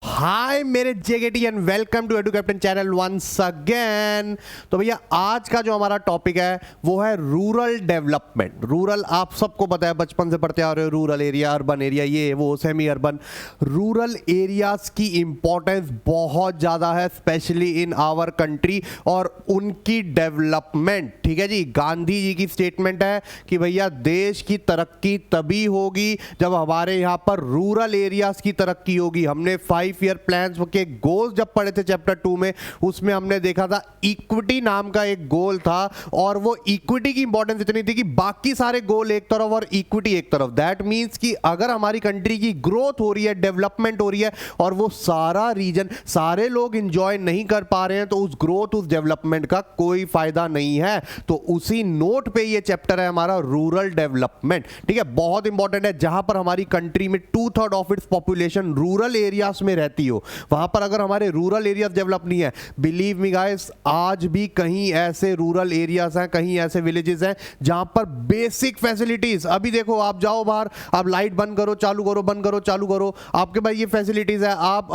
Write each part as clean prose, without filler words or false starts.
हाय मेरे JKT and welcome to Edu Captain channel once again. तो भैया आज का जो हमारा टॉपिक है वो है रूरल डेवलपमेंट। रूरल आप सबको पता है, बचपन से पढ़ते आ रहे हो, रूरल एरिया, अर्बन एरिया, ये वो सेमी अर्बन। रूरल एरियाज की इंपॉर्टेंस बहुत ज़्यादा है, स्पेशली इन आवर कंट्री और उनकी डेवलपमेंट। ठीक है जी, गांधी जी की स्टेटमेंट है कि भैया देश की तरक्की तभी होगी जब हमारे यहाँ पर रूरल एरियाज की तरक्की होगी। हमने 5 ईयर प्लान्स के गोल्स जब पढ़े थे चैप्टर 2 में, उसमें हमने देखा था इक्विटी नाम का एक गोल था और वो इक्विटी की इंपॉर्टेंस इतनी थी कि बाकी सारे गोल एक तरफ और इक्विटी एक तरफ। दैट मींस कि अगर हमारी कंट्री की ग्रोथ हो रही है, डेवलपमेंट हो रही है और वो सारा रीजन, सारे लोग इंजॉय नहीं कर पा रहे हैं, तो उस ग्रोथ, उस डेवलपमेंट का कोई फायदा नहीं है। तो उसी नोट पे ये चैप्टर है हमारा, रूरल डेवलपमेंट। ठीक है, बहुत इंपॉर्टेंट है। जहां पर हमारी कंट्री में 2/3 of its population rural areas में रहती हो, वहां पर अगर हमारे रूरल एरियाज डेवलप नहीं है, बिलीव मी गाइस, आज भी कहीं ऐसे रूरल एरियाज हैं, कहीं ऐसे विलेजेस हैं जहां पर बेसिक फैसिलिटीज, अभी देखो आप जाओ बाहर, आप लाइट बंद करो चालू करो, बंद करो चालू करो, आपके पास ये फैसिलिटीज है। आप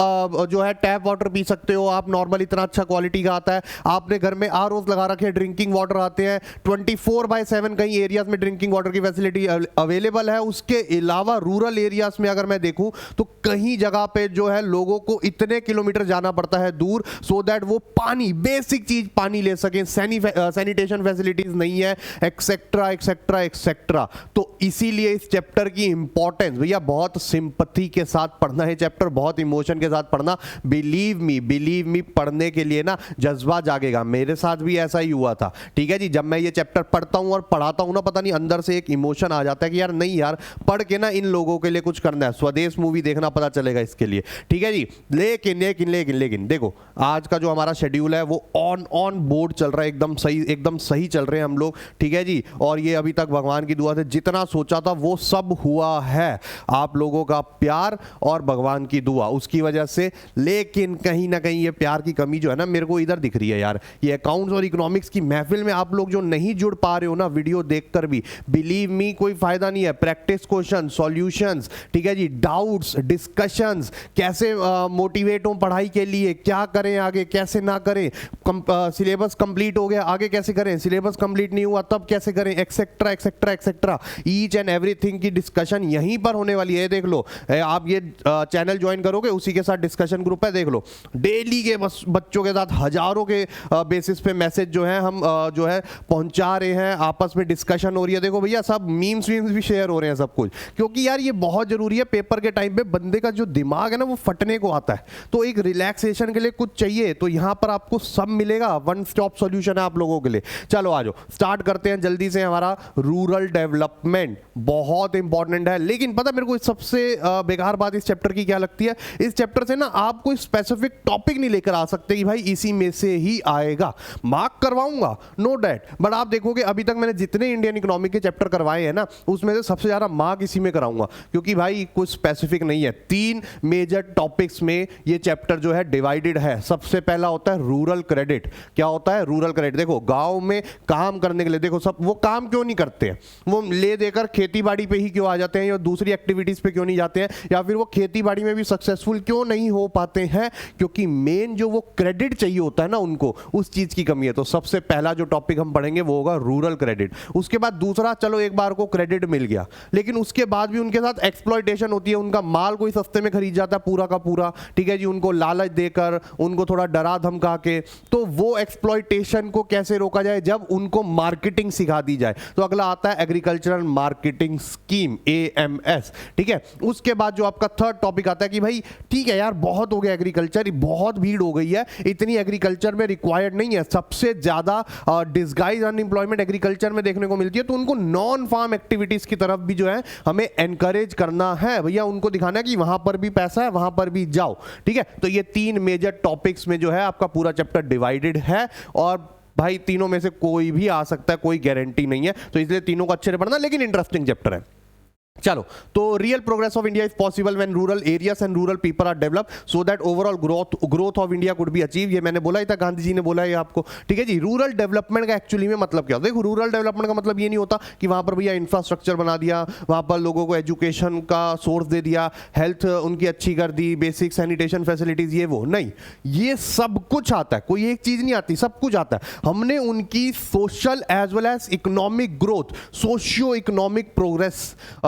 जो है टैप वाटर पी सकते हो, आप नॉर्मल, इतना अच्छा क्वालिटी का आता है। आपने घर में आरओ लगा रखे हैं, ड्रिंकिंग वाटर आते हैं 24/7, कहीं एरियाज में ड्रिंकिंग वाटर की फैसिलिटी अवेलेबल है। उसके अलावा रूरल एरियाज में अगर मैं देखूं तो कहीं जगह पे जो है लोगों को इतने किलोमीटर जाना पड़ता है दूर, सो दैट वो पानी, बेसिक चीज पानी ले सकें, सैनिटेशन फैसिलिटीज नहीं है, एक्सेट्रा एक्सेट्रा एक्सेट्रा। तो इसीलिए इस चैप्टर की इंपॉर्टेंस भैया बहुत सिंपैथी के साथ पढ़ना है चैप्टर, बहुत इमोशन के साथ पढ़ना। बिलीव मी पढ़ने के लिए ना जज्बा जागेगा। मेरे साथ भी ऐसा ही हुआ था। ठीक है जी, जब मैं ये चैप्टर पढ़ता हूं और पढ़ाता हूं ना, पता नहीं अंदर से एक इमोशन आ जाता है कि यार नहीं यार, पढ़ के ना इन लोगों के लिए कुछ करना है। स्वदेश मूवी देखना, पता चलेगा इसके लिए। ठीक है जी, लेकिन लेकिन लेकिन लेकिन देखो, आज का जो हमारा शेड्यूल है वो ऑन बोर्ड चल रहा है, एकदम सही चल रहे हैं हम लोग। ठीक है जी, और ये अभी तक भगवान की दुआ से जितना सोचा था वो सब हुआ है, आप लोगों का प्यार और भगवान की दुआ, उसकी वजह से। लेकिन कहीं ना कहीं ये प्यार की कमी जो है ना, मेरे को इधर दिख रही है यार। ये अकाउंट्स और इकोनॉमिक्स की महफिल में आप लोग जो नहीं जुड़ पा रहे हो ना वीडियो देखकर भी, बिलीव मी कोई फायदा नहीं है। प्रैक्टिस क्वेश्चन, सॉल्यूशंस, ठीक है जी, डाउट्स, डिस्कशंस, कैसे मोटिवेट हो पढ़ाई के लिए, क्या करें आगे, कैसे ना करें, सिलेबस कंप्लीट हो गया आगे कैसे करें, सिलेबस कंप्लीट नहीं हुआ तब कैसे करें, etcetera etcetera etcetera. Each and everything की डिस्कशन यहीं पर होने वाली है। देख लो, आप ये चैनल ज्वाइन करोगे, उसी के साथ डिस्कशन ग्रुप है, देख लो डेली के बच्चों के साथ हजारों के बेसिस पे मैसेज जो है हम जो है पहुंचा रहे हैं, आपस में डिस्कशन हो रही है। देखो भैया, सब मीम्स वीम्स भी शेयर हो रहे हैं, सब कुछ, क्योंकि यार ये बहुत जरूरी है। पेपर के टाइम पे बंदे का जो दिमाग है ना वो फटने को आता है, तो एक रिलैक्सेशन के लिए कुछ चाहिए, तो यहां पर आपको सब मिलेगा। वन स्टॉप सॉल्यूशन है आप लोगों के लिए। चलो आ जाओ, स्टार्ट करते हैं जल्दी से। हमारा रूरल डेवलपमेंट बहुत इंपॉर्टेंट है, लेकिन पता मेरे को सबसे बेकार बात इस चैप्टर की क्या लगती है, इस चैप्टर से ना आप कोई स्पेसिफिक टॉपिक नहीं लेकर आ सकते कि भाई इसी में से ही आएगा। मार्क करवाऊंगा, नो डैट, बट आप देखोगे अभी तक मैंने जितने इंडियन इकोनॉमी के चैप्टर करवाए हैं ना, उसमें से सबसे ज्यादा मार्क इसी में कराऊंगा, क्योंकि भाई कुछ स्पेसिफिक नहीं है। 3 मेजर टॉपिक्स में ये चैप्टर जो है डिवाइडेड है। सबसे पहला होता है रूरल क्रेडिट। क्या होता है रूरल क्रेडिट? देखो, गांव में काम करने के लिए, देखो सब वो काम क्यों नहीं करते हैं, वो ले देकर खेती बाड़ी पे ही क्यों आ जाते हैं, या दूसरी एक्टिविटीज पे क्यों नहीं जाते हैं, या फिर वो खेती बाड़ी में भी सक्सेसफुल क्यों नहीं हो पाते हैं? क्योंकि मेन जो वो क्रेडिट चाहिए होता है ना उनको, उस चीज की कमी है। तो सबसे पहला जो टॉपिक हम पढ़ेंगे वो होगा रूरल क्रेडिट। उसके बाद दूसरा, चलो एक बार को क्रेडिट मिल गया, लेकिन उसके बाद भी उनके साथ एक्सप्लॉयटेशन होती है, उनका माल कोई सस्ते में खरीद जाता है पूरा का पूरा। ठीक है जी, उनको लालच देकर, उनको थोड़ा डरा धमका के। तो वो एक्सप्लॉयटेशन को कैसे रोका जाए? जब उनको मार्केटिंग सिखा दी जाए। तो अगला आता है एग्रीकल्चरल मार्केटिंग स्कीम, AMS। ठीक है, उसके बाद जो आपका थर्ड टॉपिक आता है कि भाई ठीक है यार, बहुत हो गया एग्रीकल्चर, बहुत भीड़ हो गई है, इतनी एग्रीकल्चर में रिक्वायर्ड नहीं है। सबसे ज्यादा डिस्गाइज अनएम्प्लॉयमेंट एग्रीकल्चर में देखने को मिलती है, तो उनको नॉन फार्म एक्टिविटीज की तरफ भी जो है हमें एनकरेज करना है भैया, उनको दिखाना है कि वहां पर भी पैसा है, वहां पर भी जाओ। ठीक है, तो ये 3 मेजर टॉपिक्स में जो है आपका पूरा चैप्टर डिवाइडेड है, और भाई तीनों में से कोई भी आ सकता है, कोई गारंटी नहीं है। तो इसलिए तीनों को अच्छे से पढ़ना, लेकिन इंटरेस्टिंग चैप्टर है। चलो, तो real progress of India is possible when rural areas and rural people are develop so that overall growth of India could be achieve. ये मैंने बोला ही था, गांधी जी ने बोला है आपको, ठीक है जी। रूरल डेवलपमेंट का एक्चुअली में मतलब क्या होता है? देखो, रूरल डेवलपमेंट का मतलब ये नहीं होता कि वहां पर भैया इंफ्रास्ट्रक्चर बना दिया, वहां पर लोगों को एजुकेशन का सोर्स दे दिया, हेल्थ उनकी अच्छी कर दी, बेसिक सैनिटेशन फैसिलिटीज, ये वो नहीं। ये सब कुछ आता है, कोई एक चीज नहीं आती, सब कुछ आता है। हमने उनकी social as well as economic growth, socio economic progress,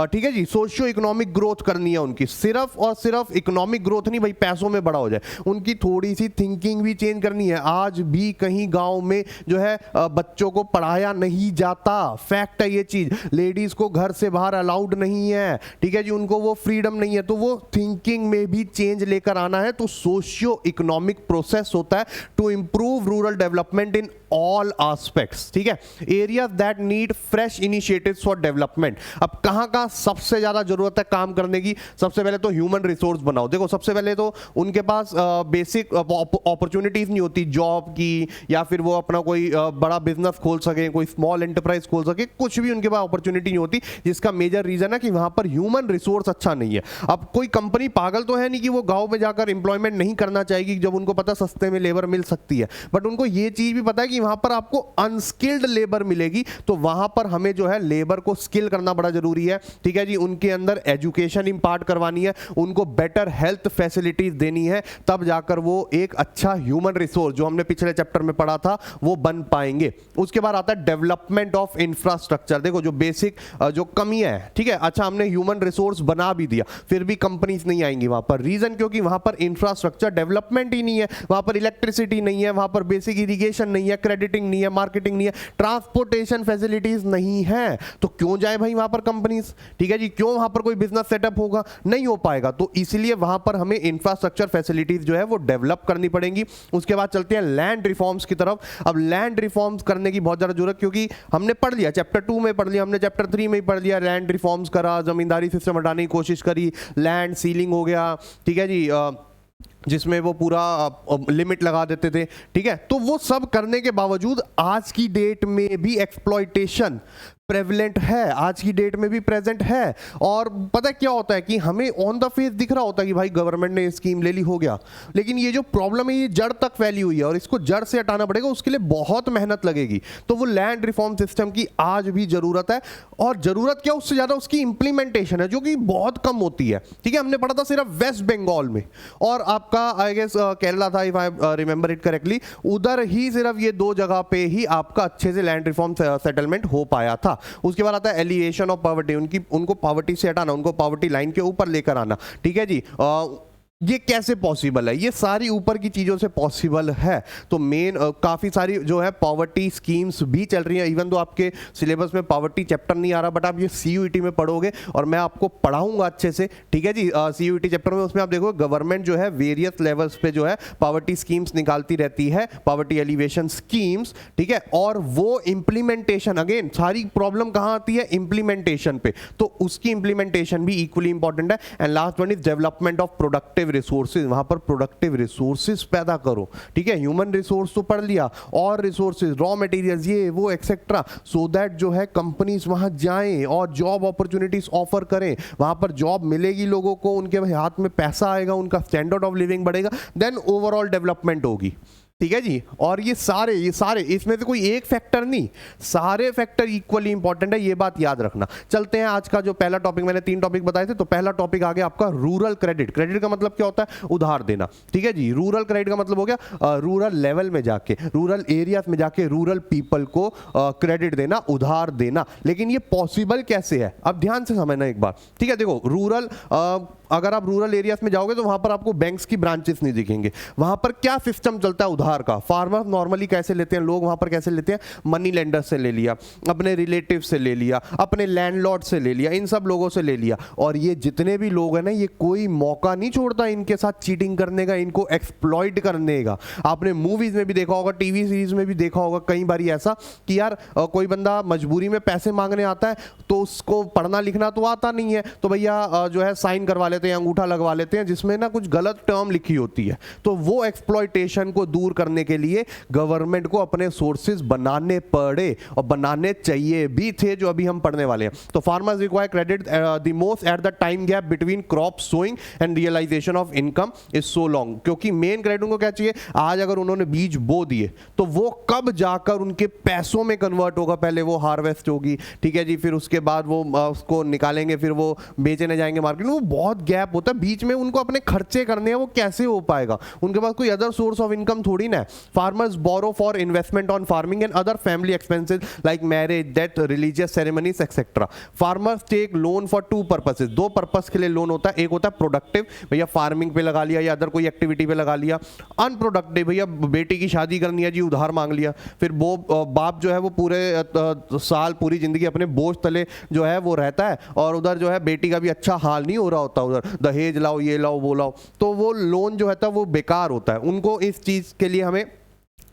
ठीक है जी, सोशियो इकोनॉमिक ग्रोथ करनी है उनकी। सिर्फ और सिर्फ इकोनॉमिक ग्रोथ नहीं भाई, पैसों में बड़ा हो जाए, उनकी थोड़ी सी थिंकिंग भी चेंज करनी है। आज भी कहीं गांव में जो है बच्चों को पढ़ाया नहीं जाता, फैक्ट है ये चीज। लेडीज को घर से बाहर अलाउड नहीं है, ठीक है जी, उनको वो फ्रीडम नहीं है। तो वो थिंकिंग में भी चेंज लेकर आना है। तो सोशियो इकोनॉमिक प्रोसेस होता है to improve rural development in all aspects, ठीक है। Areas that need fresh initiatives for development. अब कहां कहां सबसे ज्यादा जरूरत है काम करने की? सबसे पहले तो ह्यूमन रिसोर्स बनाओ। देखो, सबसे पहले तो उनके पास बेसिक अपॉर्चुनिटीज नहीं होती जॉब की, या फिर वो अपना कोई बड़ा बिजनेस खोल सके, कोई स्मॉल एंटरप्राइज खोल सके, कुछ भी उनके पास अपॉर्चुनिटी नहीं होती, जिसका मेजर रीजन है कि वहां पर ह्यूमन रिसोर्स अच्छा नहीं है। अब कोई कंपनी पागल तो है नहीं कि वो गांव में जाकर एम्प्लॉयमेंट नहीं करना चाहेगी जब उनको पता सस्ते में लेबर मिल सकती है, बट उनको ये चीज भी पता है कि वहां पर आपको अनस्किल्ड लेबर मिलेगी। तो वहां पर हमें जो है लेबर को स्किल करना बड़ा जरूरी है, ठीक है जी। उनके अंदर एजुकेशन इंपार्ट करवानी है, उनको बेटर हेल्थ फैसिलिटीज देनी है, तब जाकर वो एक अच्छा ह्यूमन रिसोर्स, जो हमने पिछले चैप्टर में पढ़ा था, वो बन पाएंगे। उसके बाद आता है डेवलपमेंट ऑफ इंफ्रास्ट्रक्चर। देखो, जो बेसिक जो कमियां है, ठीक है, अच्छा हमने ह्यूमन रिसोर्स बना भी दिया, फिर भी कंपनीज नहीं आएंगी वहां पर। रीजन क्योंकि वहां पर इंफ्रास्ट्रक्चर डेवलपमेंट ही नहीं है, वहां पर इलेक्ट्रिसिटी नहीं है, वहां पर बेसिक इरिगेशन नहीं है, क्रेडिटिंग नहीं है, मार्केटिंग नहीं है, ट्रांसपोर्टेशन फैसिलिटीज नहीं है। तो क्यों जाए भाई वहां पर कंपनीज, ठीक है जी? क्यों वहां पर कोई बिजनेस सेटअप होगा? नहीं हो पाएगा। तो इसलिए वहां पर हमें इंफ्रास्ट्रक्चर फैसिलिटीज जो है वो डेवलप करनी पड़ेंगी। उसके बाद चलते हैं लैंड रिफॉर्म्स की तरफ। अब लैंड रिफॉर्म्स करने की बहुत ज्यादा जरूरत, क्योंकि हमने पढ़ लिया, चैप्टर 2 में पढ़ लिया, हमने चैप्टर 3 में ही पढ़ लिया, लैंड रिफॉर्म्स करा, जमींदारी सिस्टम हटाने की कोशिश करी, लैंड सीलिंग हो गया, ठीक है जी, जिसमें वो पूरा लिमिट लगा देते थे, ठीक है। तो वो सब करने के बावजूद आज की डेट में भी एक्सप्लॉयटेशन प्रेवलेंट है, आज की डेट में भी प्रेजेंट है। और पता क्या होता है कि हमें ऑन द फेस दिख रहा होता है कि भाई गवर्नमेंट ने स्कीम ले ली, हो गया, लेकिन ये जो प्रॉब्लम है ये जड़ तक फैली हुई है और इसको जड़ से हटाना पड़ेगा, उसके लिए बहुत मेहनत लगेगी। तो वो लैंड रिफॉर्म सिस्टम की आज भी जरूरत है, और जरूरत क्या, उससे ज्यादा उसकी इंप्लीमेंटेशन है, जो कि बहुत कम होती है, ठीक है। हमने पढ़ा था सिर्फ वेस्ट बंगाल में, और आपका आई गेस केरला था, if I remember it correctly, उधर ही सिर्फ ये 2 जगह पे ही आपका अच्छे से लैंड रिफॉर्म सेटलमेंट हो पाया था। उसके बाद आता है एलिएशन ऑफ पॉवर्टी, उनको पॉवर्टी से हटाना, उनको पॉवर्टी लाइन के ऊपर लेकर आना, ठीक है जी। ये कैसे पॉसिबल है? ये सारी ऊपर की चीजों से पॉसिबल है। तो मेन काफी सारी जो है पॉवर्टी स्कीम्स भी चल रही हैं। इवन तो आपके सिलेबस में पॉवर्टी चैप्टर नहीं आ रहा, बट आप ये सीयूईटी में पढ़ोगे और मैं आपको पढ़ाऊंगा अच्छे से, ठीक है जी। सीयूईटी चैप्टर में उसमें आप देखो गवर्नमेंट जो है वेरियस लेवल्स पे जो है पॉवर्टी स्कीम्स निकालती रहती है, पॉवर्टी एलिवेशन स्कीम्स, ठीक है। और वो इंप्लीमेंटेशन, अगेन सारी प्रॉब्लम कहां आती है? इंप्लीमेंटेशन पे। तो उसकी इंप्लीमेंटेशन भी इक्वली इंपॉर्टेंट है। And last one is development of productive resources. वहां पर प्रोडक्टिव रिसोर्सेज पैदा करो, ठीक है। ह्यूमन रिसोर्स तो पढ़ लिया, और रिसोर्सेज, रॉ मटेरियल्स, ये वो एक्सेट्रा, सो दैट जो है कंपनीज वहां जाएं और जॉब अपॉर्चुनिटीज ऑफर करें। वहां पर जॉब मिलेगी लोगों को, उनके हाथ में पैसा आएगा, उनका स्टैंडर्ड ऑफ लिविंग बढ़ेगा, देन ओवरऑल डेवलपमेंट होगी, ठीक है जी। और ये सारे इसमें से कोई एक फैक्टर नहीं, सारे फैक्टर इक्वली इंपॉर्टेंट है, ये बात याद रखना। चलते हैं आज का जो पहला टॉपिक, मैंने 3 टॉपिक बताए थे, तो पहला टॉपिक आ गया आपका रूरल क्रेडिट। क्रेडिट का मतलब क्या होता है? उधार देना, ठीक है जी। रूरल क्रेडिट का मतलब हो गया रूरल लेवल में जाके, रूरल एरियाज में जाके रूरल पीपल को क्रेडिट देना, उधार देना। लेकिन ये पॉसिबल कैसे है? अब ध्यान से समझना एक बार, ठीक है। देखो, रूरल अगर आप रूरल एरियाज में जाओगे तो वहां पर आपको बैंक्स की ब्रांचेस नहीं दिखेंगे। वहां पर क्या सिस्टम चलता है उधार का? फार्मर नॉर्मली कैसे लेते हैं लोग वहां पर, कैसे लेते हैं? मनी लेंडर से ले लिया, अपने रिलेटिव से ले लिया, अपने लैंडलॉर्ड से ले लिया, इन सब लोगों से ले लिया। और ये जितने भी लोग हैं ना, ये कोई मौका नहीं छोड़ता इनके साथ चीटिंग करने का, इनको एक्सप्लॉइट करने का। आपने मूवीज में भी देखा होगा, टीवी सीरीज में भी देखा होगा कई बार ऐसा कि यार कोई बंदा मजबूरी में पैसे मांगने आता है, तो उसको पढ़ना लिखना तो आता नहीं है, तो भैया जो है साइन करवा लेते लेते हैं, अंगूठा लगवा लेते हैं जिसमें ना कुछ गलत टर्म लिखी होती है। तो वो एक्सप्लॉयटेशन को दूर करने के लिए गवर्नमेंट को अपने सोर्सेज बनाने पड़े और बनाने चाहिए भी थे, जो अभी हम पढ़ने वाले हैं। तो farmers require credit the most at the time gap between crop sowing and realisation of income is so long. क्योंकि मेन क्रेडिट उनको क्या चाहिए, आज अगर उन्होंने बीज बो दिए तो वो कब जाकर उनके पैसों में कन्वर्ट होगा, पहले वो हार्वेस्ट होगी, ठीक है जी, फिर उसके बाद वो उसको निकालेंगे, फिर वो बेचने जाएंगे मार्केट में, वो बहुत गैप होता है बीच में, उनको अपने खर्चे करने हैं, वो कैसे हो पाएगा, उनके पास कोई अदर सोर्स ऑफ इनकम थोड़ी ना है। Farmers borrow for investment on farming and other family expenses like marriage, death, religious ceremonies etcetera. Farmers take loan for two purposes, दो पर्पस के लिए लोन होता है। एक होता है प्रोडक्टिव, भैया फार्मिंग पे लगा लिया या अदर कोई एक्टिविटी पे लगा लिया। अनप्रोडक्टिव, भैया बेटी की शादी करनी है जी, उधार मांग लिया। फिर वो बाप जो है वो पूरे साल पूरी जिंदगी अपने बोझ तले जो है वो रहता है, और उधर जो है बेटी का भी अच्छा हाल नहीं हो रहा होता, उधर दहेज लाओ, ये लाओ, वो लाओ, तो वो लोन जो है वो बेकार होता है। उनको इस चीज के लिए हमें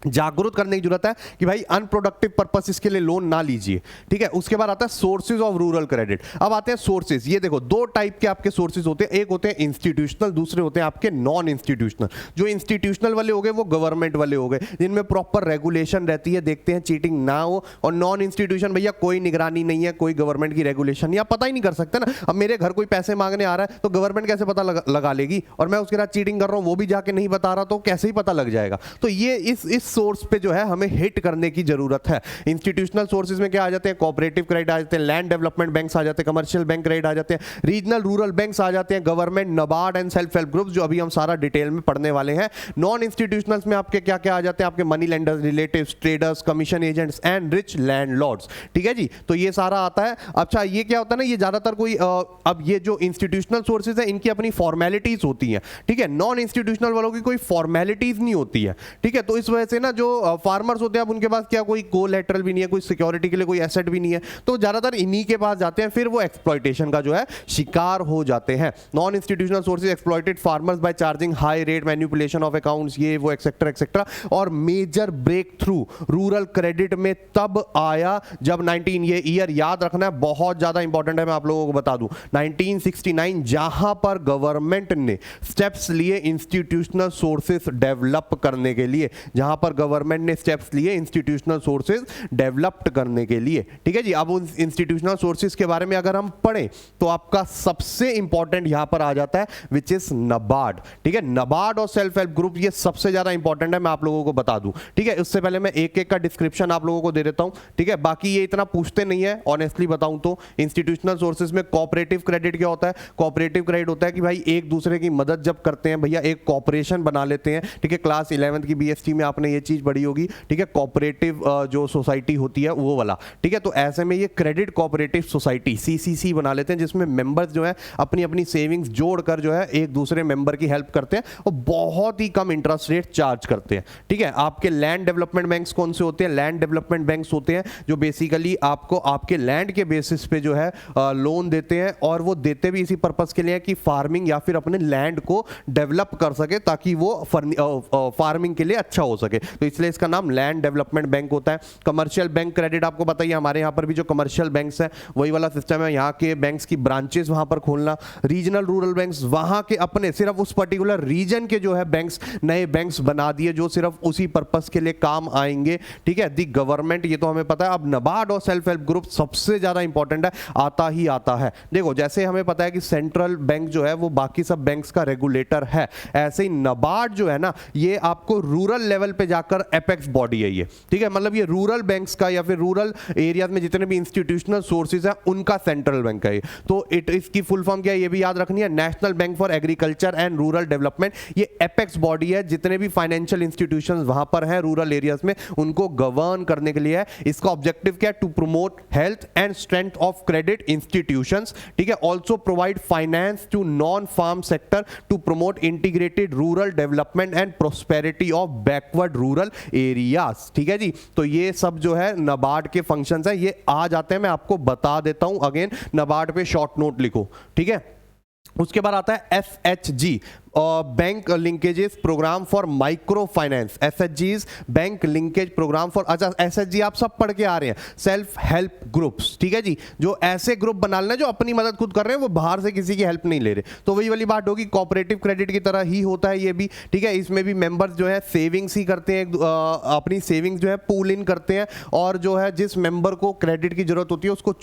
जागरूक करने की जरूरत है कि भाई अनप्रोडक्टिव पर्पस के लिए लोन ना लीजिए, ठीक है। उसके बाद आता है सोर्सेज ऑफ रूरल क्रेडिट। अब आते हैं सोर्सेज। ये देखो दो टाइप के आपके सोर्सेज होते हैं, एक होते हैं इंस्टीट्यूशनल, दूसरे होते हैं आपके नॉन इंस्टीट्यूशनल। जो इंस्टीट्यूशनल वाले हो गए वो गवर्नमेंट वाले हो गए, जिनमें प्रॉपर रेगुलेशन रहती है, देखते हैं चीटिंग ना हो। और नॉन इंस्टीट्यूशन भैया कोई निगरानी नहीं है, कोई गवर्नमेंट की रेगुलेशन, या पता ही नहीं कर सकते ना। अब मेरे घर कोई पैसे मांगने आ रहा है तो गवर्नमेंट कैसे पता लगा लेगी, और मैं उसके साथ चीटिंग कर रहा हूं वो भी जाके नहीं बता रहा तो कैसे ही पता लग जाएगा। तो ये इस सोर्स पे जो है हमें हिट करने की जरूरत है। इंस्टीट्यूशनल सोर्सेज में क्या आ जाते हैं, कोऑपरेटिव क्रेडिट आ जाते हैं, लैंड डेवलपमेंट बैंक्स आ जाते हैं, कमर्शियल बैंक क्रेडिट आ जाते हैं, रीजनल रूरल बैंक्स आ जाते हैं, government, NABARD and self help groups, जो अभी हम सारा डिटेल में पढ़ने वाले हैं। नॉन इंस्टीट्यूशनल्स में आपके क्या क्या आ जाते हैं, आपके money lenders, relatives, traders, commission agents and rich landlords, ठीक है जी। तो ये सारा आता है। अच्छा ये क्या होता है ना, ये ज्यादातर कोई अब ये जो इंस्टीट्यूशनल सोर्सेज है इनकी अपनी फॉर्मेलिटीज होती हैं, ठीक है। नॉन इंस्टीट्यूशनल वालों की कोई फॉर्मेलिटीज नहीं होती है, ठीक है। तो इस वजह से ना जो फार्मर्स होते हैं, अब उनके पास क्या कोई कोलैटरल भी नहीं है, कोई सिक्योरिटी के लिए कोई एसेट भी नहीं है, तो ज्यादातर इन्हीं के पास जाते हैं, फिर वो एक्सप्लॉयटेशन का जो है शिकार हो जाते हैं। Non institutional sources exploited farmers by charging high rate, manipulation of accounts, ये वो एक्सेट्रा एक्सेट्रा। और major breakthrough rural credit में तब आया जब 19, ये ईयर याद रखना है, बहुत ज्यादा इंपॉर्टेंट है, मैं आप लोगों को बता दूं, 1969, जहां पर गवर्नमेंट ने स्टेप्स लिए इंस्टीट्यूशनल सोर्सेज डेवलप करने के लिए, जहां पर गवर्नमेंट ने स्टेप्स लिए इंस्टीट्यूशनल सोर्सेज डेवलप्ड करने के लिए, ठीक है जी। अब उन इंस्टीट्यूशनल सोर्सेज के बारे में अगर हम पढ़ें तो आपका सबसे इंपॉर्टेंट यहां पर आ जाता है विच इज नाबार्ड, ठीक है। नाबार्ड और सेल्फ हेल्प ग्रुप ये सबसे ज्यादा इंपॉर्टेंट है, मैं आप लोगों को बता दूं, ठीक है। उससे पहले मैं एक एक का डिस्क्रिप्शन आप लोगों को दे देता हूं, ठीक है। बाकी ये इतना पूछते नहीं है, ऑनेस्टली बताऊं तो। इंस्टीट्यूशनल सोर्सेज में कोऑपरेटिव क्रेडिट क्या होता है, कोऑपरेटिव क्रेडिट होता है कि भाई एक दूसरे की मदद जब करते हैं, भैया एक कॉर्पोरेशन बना लेते हैं, ठीक है। क्लास 11th की बीएसटी में आपने ये चीज पढ़ी होगी, ठीक है। कोऑपरेटिव जो सोसाइटी होती है वो वाला, ठीक है। तो ऐसे में ये क्रेडिट कोऑपरेटिव सोसाइटी सीसीसी बना लेते हैं, जिसमें मेंबर्स जो है अपनी अपनी सेविंग्स जोड़कर जो है एक दूसरे मेंबर की हेल्प करते हैं और बहुत ही कम इंटरेस्ट रेट चार्ज करते हैं, ठीक है। आपके लैंड डेवलपमेंट बैंक्स कौन से होते हैं, लैंड डेवलपमेंट बैंक्स होते हैं जो बेसिकली आपको आपके लैंड के बेसिस पे जो है लोन देते हैं, और वो देते भी इसी पर्पस के लिए कि फार्मिंग या फिर अपने लैंड को डेवलप कर सके, ताकि वो फार्मिंग के लिए अच्छा हो सके, तो इसलिए इसका नाम लैंड डेवलपमेंट बैंक होता है। कमर्शियल बैंक क्रेडिट आपको बताइए, हमारे यहाँ पर भी जो कमर्शियल बैंक्स है वही वाला सिस्टम है, यहाँ के बैंक्स की ब्रांचेस वहां पर खोलना। रीजनल रूरल बैंक्स, वहां के अपने सिर्फ उस पर्टिकुलर रीजन के जो है बैंक्स, नए बैंक्स बना दिए जो सिर्फ उसी पर्पस के लिए काम आएंगे, ठीक है। दी गवर्नमेंट, ये तो हमें पता है। अब नाबार्ड और सेल्फ हेल्प ग्रुप सबसे ज्यादा इंपॉर्टेंट है, आता ही आता है। देखो जैसे हमें पता है कि सेंट्रल बैंक जो है वो बाकी सब बैंक्स का रेगुलेटर है, ऐसे ही नाबार्ड जो है ना ये आपको रूरल लेवल पे जाकर एपेक्स बॉडी है ये, ठीक है। मतलब ये रूरल बैंक्स का या फिर रूरल एरियाज में जितने भी इंस्टीट्यूशनल सोर्सेज है उनका सेंट्रल बैंक है। तो इसकी फुल फॉर्म क्या है ये भी याद रखनी है, national bank for agriculture and rural development. ये एपेक्स बॉडी है, जितने भी फाइनेंशियल इंस्टीट्यूशंस वहां पर हैं रूरल एरियाज में उनको गवर्न करने के लिए है। इसका ऑब्जेक्टिव क्या है, to promote health and strength of credit institutions, ठीक है। Also provide finance to non farm sector to promote integrated rural development and prosperity of backward rural areas, ठीक है जी। तो ये सब जो है नाबार्ड के फंक्शंस हैं, ये आ जाते हैं, मैं आपको बता देता हूं। अगेन नाबार्ड पे शॉर्ट नोट लिखो, ठीक है। उसके बाद आता है FHG, bank linkages programme for micro finance, एसएचजीज बैंक लिंकेज प्रोग्राम फॉर, अच्छा एसएचजी आप सब पढ़ के आ रहे हैं, सेल्फ हेल्प ग्रुप्स, ठीक है जी, जो ऐसे ग्रुप बना लेना जो अपनी मदद खुद कर रहे हैं, वो बाहर से किसी की हेल्प नहीं ले रहे। तो वही वाली बात होगी, कोऑपरेटिव क्रेडिट की तरह ही होता है ये भी, ठीक है। इसमें भी मेंबर्स जो है सेविंग्स ही करते हैं, अपनी सेविंग्स जो है पूल इन करते हैं, और जो है जिस मेंबर को क्रेडिट की जरूरत होती है उसको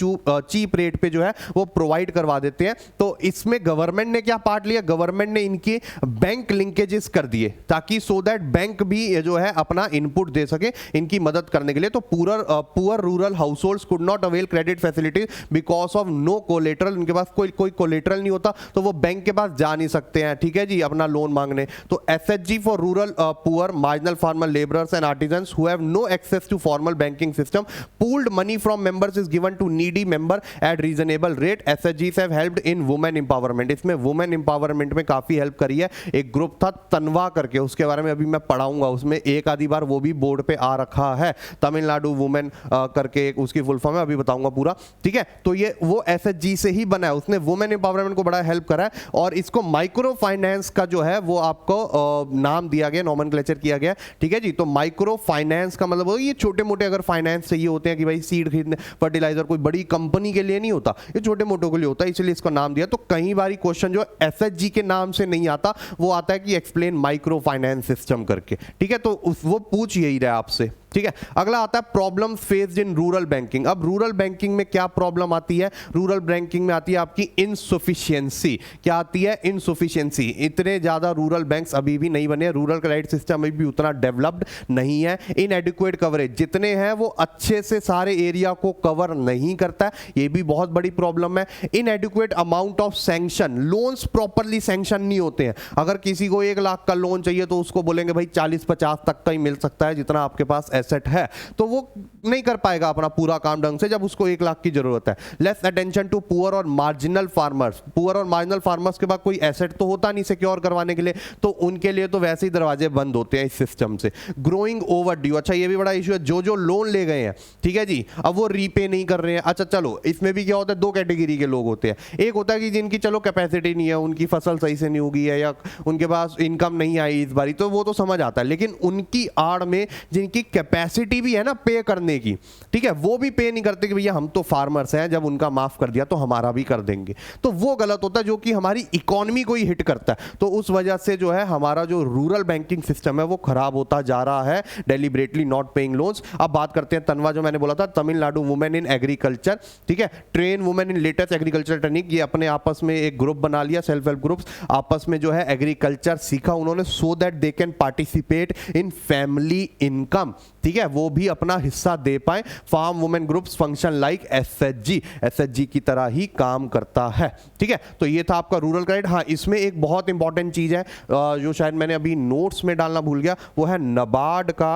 चीप रेट पे जो है वो प्रोवाइड करवा देते हैं। तो इसमें गवर्नमेंट ने क्या पार्ट लिया, गवर्नमेंट ने इनकी बैंक लिंकेजेस कर दिए ताकि सो दैट बैंक भी जो है अपना इनपुट दे सके इनकी मदद करने के लिए। तो poor rural households could not avail credit facilities because of no collateral, उनके पास कोई कोलेटरल नहीं होता, तो वो बैंक के पास जा नहीं सकते हैं, ठीक है जी, अपना लोन मांगने। तो SHG for rural poor marginal farmer labourers and artisans who have no access to formal banking system, pooled money from members is given to needy member at reasonable rate. एसएचजीज have helped in women empowerment, इसमें women empowerment में काफी help करी है। एक group था तनवा करके, उसके बारे में अभी मैं पढ़ाऊंगा, उसमें एक आधी बार वो भी बोर्ड पे आ रखा है, तमिलनाडु वुमेन करके उसकी फुल फॉर्म है, अभी बताऊंगा पूरा, ठीक है। तो ये वो एसएचजी से ही बना है, उसने वुमेन एम्पावरमेंट को बड़ा हेल्प करा है, और इसको माइक्रो फाइनेंस का जो है वो आपको नाम दिया गया, नॉमेनक्लेचर किया गया, ठीक है जी। तो माइक्रो फाइनेंस का मतलब ये छोटे मोटे अगर फाइनेंस चाहिए होते हैं कि भाई सीड खरीदने, फर्टिलाइजर, कोई बड़ी कंपनी के लिए नहीं होता, ये छोटे मोटों के लिए होता है, इसलिए इसका नाम दिया। तो कई बार क्वेश्चन जो एसएचजी के नाम से नहीं आता, वो आता है कि एक्सप्लेन माइक्रो फाइनेंस सिस्टम करके, ठीक है। तो वो पूछ यही रहा आपसे, ठीक है। अगला आता है problem faced in rural banking. अब रूरल बैंकिंग में क्या प्रॉब्लम आती है, रूरल बैंकिंग में आती है आपकी इनसफिशिएंसी। क्या आती है, इनसफिशिएंसी। इतने ज्यादा रूरल बैंक्स अभी भी नहीं बने, रूरल क्रेडिट सिस्टम अभी भी उतना डेवलप्ड नहीं है। इनएडिक्वेट कवरेज, जितने हैं वो अच्छे से सारे एरिया को कवर नहीं करता है, ये भी बहुत बड़ी प्रॉब्लम है। इनएडिक्वेट amount of sanction, loans properly sanction नहीं होते हैं। अगर किसी को 1 लाख का लोन चाहिए तो उसको बोलेंगे भाई 40-50 तक का ही मिल सकता है जितना आपके पास एसेट है, तो वो नहीं कर पाएगा अपना पूरा काम ढंग से जब उसको 1 लाख की जरूरत है। लेस अटेंशन टू पुअर और मार्जिनल फार्मर्स, पुअर और मार्जिनल फार्मर्स के पास कोई एसेट तो होता नहीं सिक्योर करवाने के लिए, तो उनके लिए तो वैसे ही दरवाजे बंद होते हैं इस सिस्टम से। ग्रोइंग ओवर ड्यू, अच्छा ये भी बड़ा इशू है, जो लोन ले गए हैं, ठीक है जी, अब वो रीपे नहीं कर रहे हैं। अच्छा चलो, इसमें भी क्या होता है, 2 कैटेगरी के लोग होते हैं। एक होता है कि जिनकी चलो कैपेसिटी नहीं है, उनकी फसल सही से नहीं उगी है, या उनके पास इनकम नहीं आई इस बारी, तो वो तो समझ आता है। लेकिन उनकी आड़ में जिनकी कैपेसिटी भी है ना पे करने की, ठीक है, वो भी पे नहीं करते कि भैया हम तो फार्मर्स हैं, जब उनका माफ कर दिया तो हमारा भी कर देंगे, तो वो गलत होता है, जो कि हमारी इकोनॉमी को ही हिट करता है। तो उस वजह से जो है हमारा जो रूरल बैंकिंग सिस्टम है वो खराब होता जा रहा है, डेलिबरेटली नॉट पेइंग लोन्स। अब बात करते हैं तनवा, जो मैंने बोला था, तमिलनाडु वुमेन इन एग्रीकल्चर, ठीक है, train women in latest agriculture technique, ये अपने आपस में एक ग्रुप बना लिया, सेल्फ हेल्प ग्रुप्स, आपस में जो है एग्रीकल्चर सीखा उन्होंने, so that they can participate in family income, ठीक है, वो भी अपना हिस्सा दे पाए। Farm women groups function like SHG की तरह ही काम करता है, ठीक है। तो ये था आपका रूरल क्रेडिट। हाँ, इसमें एक बहुत इंपॉर्टेंट चीज है जो शायद मैंने अभी नोट्स में डालना भूल गया, वो है नबार्ड का